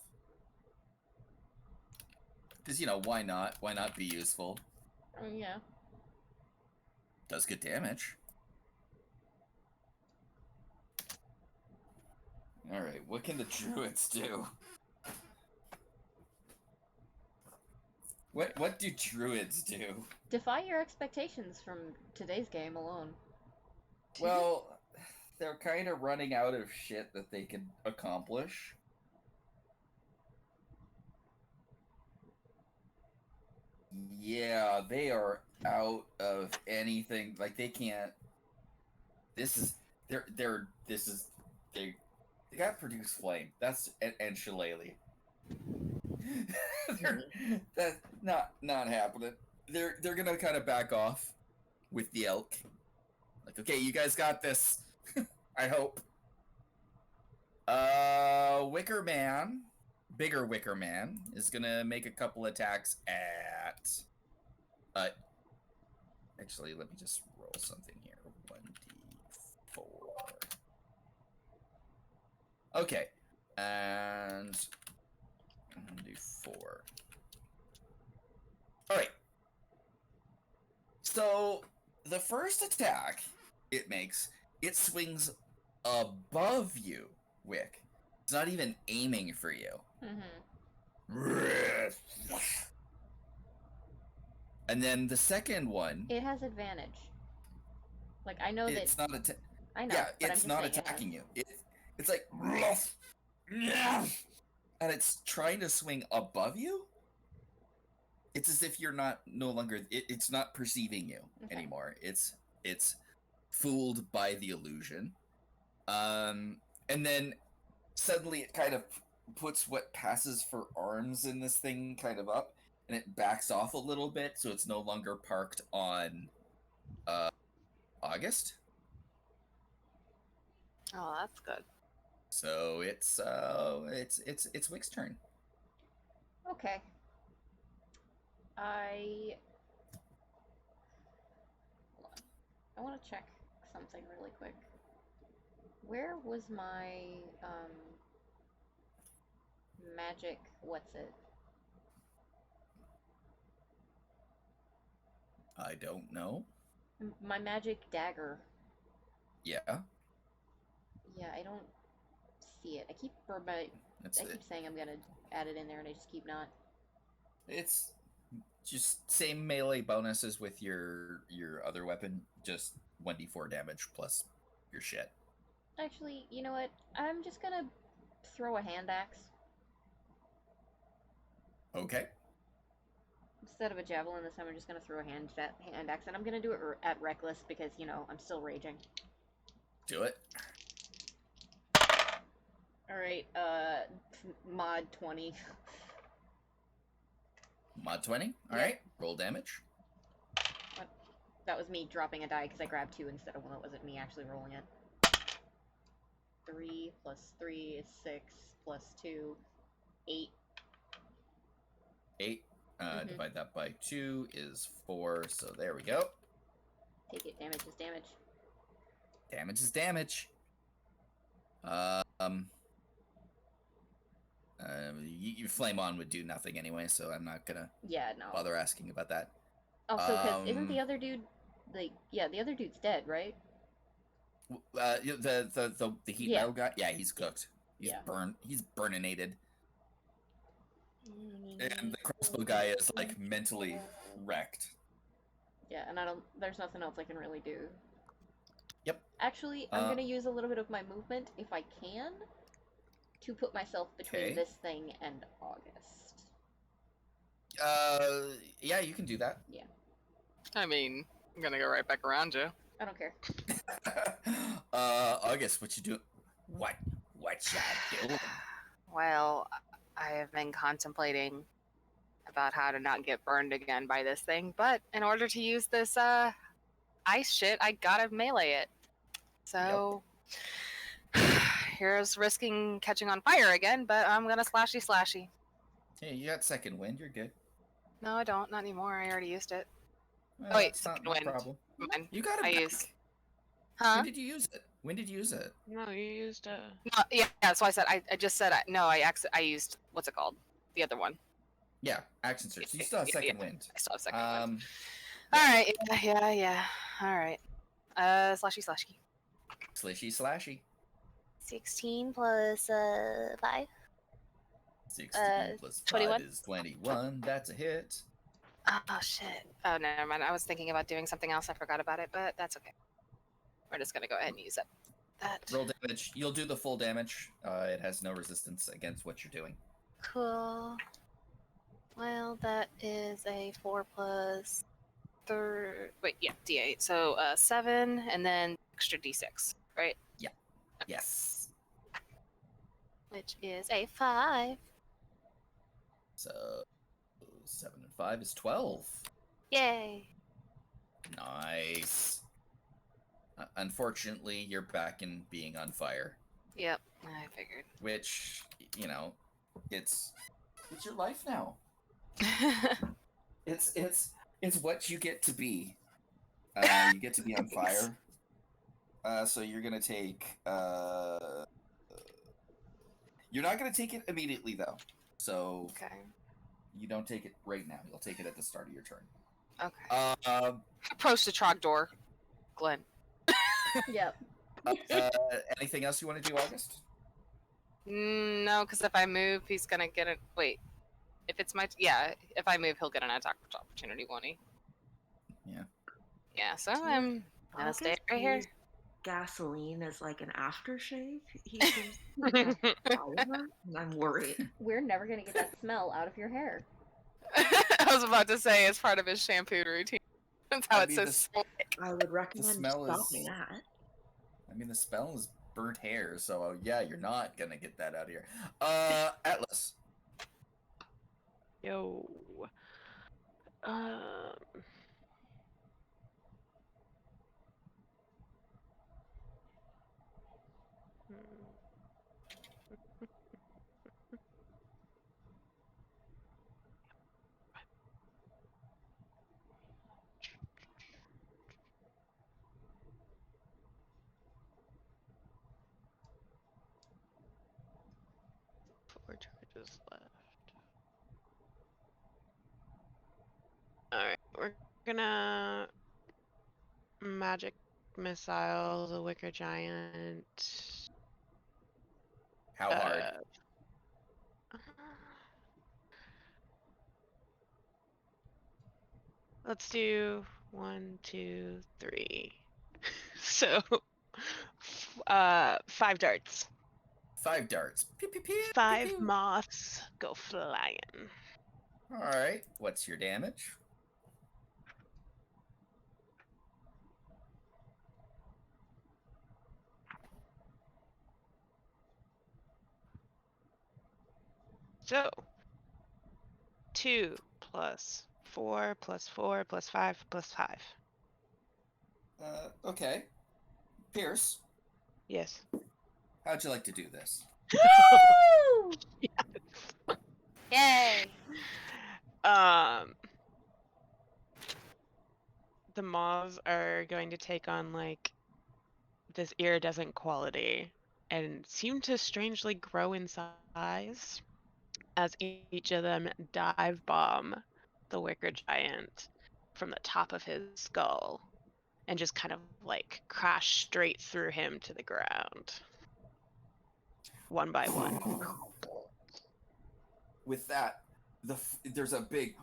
Because, you know, why not? Why not be useful? Oh, yeah. Does good damage. Alright, what can the druids do? What do druids do? Defy your expectations from today's game alone. Well, they're kind of running out of shit that they can accomplish. Yeah, they are out of anything. Like, they can't. They got produce flame. That's and shillelagh. That's not happening. They're gonna kind of back off with the elk. Like, okay, you guys got this. I hope. Wicker Man bigger wicker man is gonna make a couple attacks at. Actually, let me just roll something here. 1d4. Okay, and 1d4. All right. So the first attack it makes, it swings above you, Wick. It's not even aiming for you. Mm-hmm. And then the second one, It has advantage. Like, I know that... it's not I know, yeah, but I'm it's just not saying attacking you. It's like, and it's trying to swing above you. It's as if you're no longer. It's not perceiving you anymore. It's fooled by the illusion. And then suddenly it kind of puts what passes for arms in this thing kind of up, and it backs off a little bit, so it's no longer parked on August. Oh, that's good. So it's Wick's turn. Okay. I want to check something really quick. Where was my magic? What's it? I don't know. My magic dagger. Yeah. Yeah, I don't see it. I keep saying I'm gonna add it in there, and I just keep not. It's just same melee bonuses with your other weapon, just 1d4 damage plus your shit. Actually, you know what? I'm just gonna throw a hand axe. Okay. Instead of a javelin this time, I'm just gonna throw a hand axe, and I'm gonna do it at reckless because, you know, I'm still raging. Do it. Alright, mod 20. Mod 20. Alright, roll damage. That was me dropping a die because I grabbed 2 instead of 1. That wasn't me actually rolling it. 3 plus 3 is 6 plus 2, 8. 8. Divide that by 2 is 4, so there we go. Take it, damage is damage. Damage is damage. You flame on would do nothing anyway, so I'm not gonna bother asking about that. Also, because isn't the other dude, like, yeah, the other dude's dead, right? The heat metal guy, yeah, he's cooked. He's burned. He's burninated. And the crossbow guy is like mentally wrecked. Yeah, and there's nothing else I can really do. Yep. Actually, I'm gonna use a little bit of my movement, if I can, to put myself between this thing and August. Yeah, you can do that. Yeah. I mean, I'm gonna go right back around you. I don't care. August, what you do? What you doing? Well, I have been contemplating about how to not get burned again by this thing, but in order to use this ice shit, I gotta melee it. So here's risking catching on fire again, but I'm gonna slashy. Hey, you got second wind. You're good. No, I don't. Not anymore. I already used it. Well, oh wait, that's second not wind. no problem. Mine. You got it. I used. Huh? When did you use it? No, you used No, yeah, so I said I just said I used what's it called? The other one. Yeah, action search. You still have second wind. I still have second wind. Yeah. Alright, yeah. Alright. Slashy. Slashy. 16 plus 5. 16 plus 5 21? is 21. That's a hit. Oh shit. Oh, never mind. I was thinking about doing something else. I forgot about it, but that's okay. We're just gonna go ahead and use it. Roll damage. You'll do the full damage. It has no resistance against what you're doing. Cool. Well, that is a 4 plus 3. Wait, yeah, D8. So 7, and then extra D6, right? Yeah. Yes. Which is a 5. So 7 and 5 is 12. Yay. Nice. Unfortunately, you're back in being on fire. Yep, I figured. Which, It's your life now. It's what you get to be. You get to be on fire. So you're gonna take. You're not gonna take it immediately though. So Okay. you don't take it right now. You'll take it at the start of your turn. Okay. Approach the trogdor, Glenn. Yep. Anything else you want to do, August? No, because if I move, he's gonna get it. Wait, if it's my if I move, he'll get an attack opportunity, won't he? Yeah. Yeah. So I'm gonna stay right here. Gasoline is like an aftershave. He seems and I'm worried. We're never gonna get that smell out of your hair. I was about to say it's part of his shampoo routine. That's how it says. I would recommend smell stopping is- that. I mean, the spell is burnt hair, so yeah, you're not gonna get that out of here. Atlas. Yo. Four charges left. Alright, we're gonna magic missile the wicker giant. How hard? Let's do 1, 2, 3. So, 5 darts. 5 darts. Pew, pew, pew, pew, 5 pew. moths go flying. All right. What's your damage? So, 2 plus 4 plus 4 plus 5 plus 5. Okay. Pierce, Yes. how'd you like to do this? Yay! The moths are going to take on like this iridescent quality and seem to strangely grow in size as each of them dive bomb the wicker giant from the top of his skull and just kind of like crash straight through him to the ground. One by one. With that, there's a big,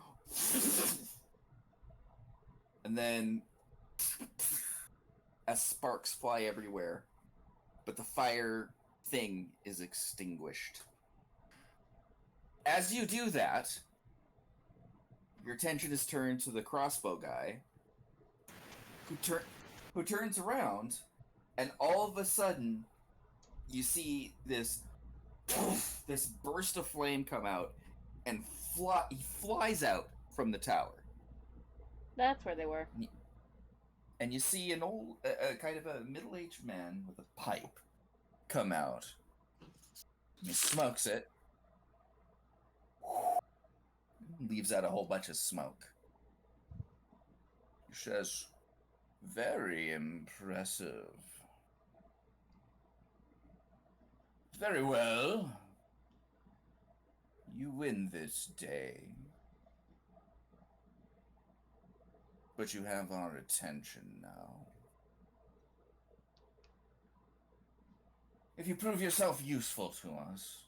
and then as sparks fly everywhere, but the fire thing is extinguished. As you do that, your attention is turned to the crossbow guy, who turns around, and all of a sudden, you see this burst of flame come out, and he flies out from the tower. That's where they were. And you see an old, kind of a middle-aged man with a pipe come out. He smokes it. Leaves out a whole bunch of smoke. He says, "Very impressive. Very well. You win this day. But you have our attention now. If you prove yourself useful to us,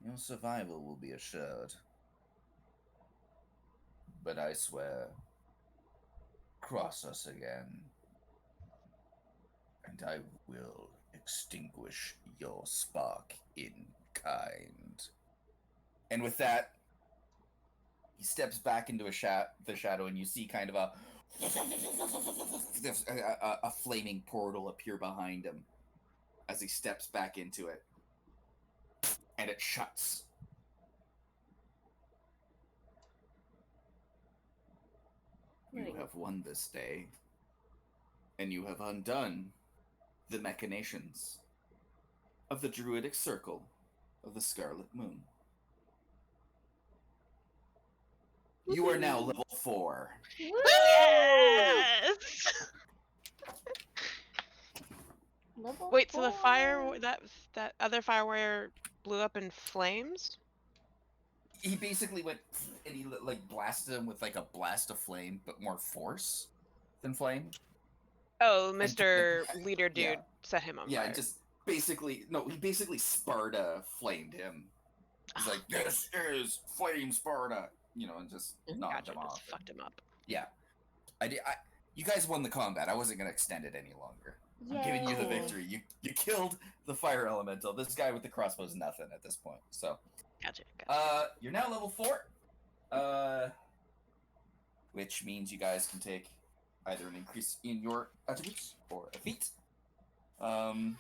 your survival will be assured. But I swear, cross us again, and I will extinguish your spark in kind." And with that, he steps back into the shadow, and you see kind of a flaming portal appear behind him as he steps back into it, and it shuts. You have won this day, and you have undone the machinations of the Druidic Circle of the Scarlet Moon. You are now level 4. Yes! Level Wait, so the 4. fire that other fire warrior blew up in flames? He basically went and he like blasted him with like a blast of flame, but more force than flame. Oh, And Mr. Leader dude yeah. set him on Yeah, fire. just basically he basically Sparta flamed him. He's like, this is flame Sparta, and just knocked Gotcha, him just off. fucked him up. Yeah, you guys won the combat. I wasn't gonna extend it any longer. I'm giving you the Yay. victory. You killed the fire elemental. This guy with the crossbow is nothing at this point. So, Gotcha. you're now level 4. Which means you guys can take either an increase in your attributes or a feat. And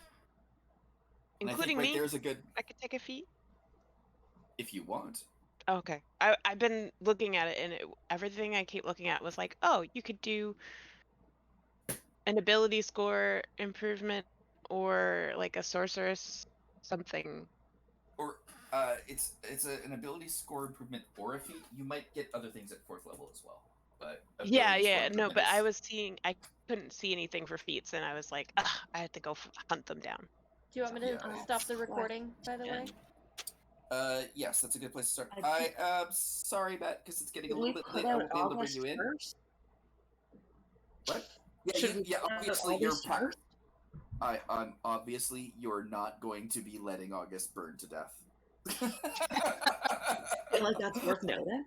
Including I think me? there's a good I could take a feat? if you want. Okay. I've been looking at it, and everything I keep looking at was like, oh, you could do an ability score improvement or like a sorceress something. Or it's an ability score improvement or a feat. You might get other things at 4th level as well. But Yeah, ability score no, improvement but I is- was seeing, I couldn't see anything for feats, and I was like, ugh, I had to go hunt them down. Do you want me to Yeah. stop the recording, by the way? Yes, that's a good place to start. I I sorry, Matt, because it's getting a Should little we bit put late. I out won't be able to bring August you in. first? What? Yeah, Should we put out obviously you're August first? I'm obviously you're not going to be letting August burn to death. I feel like that's worth noting.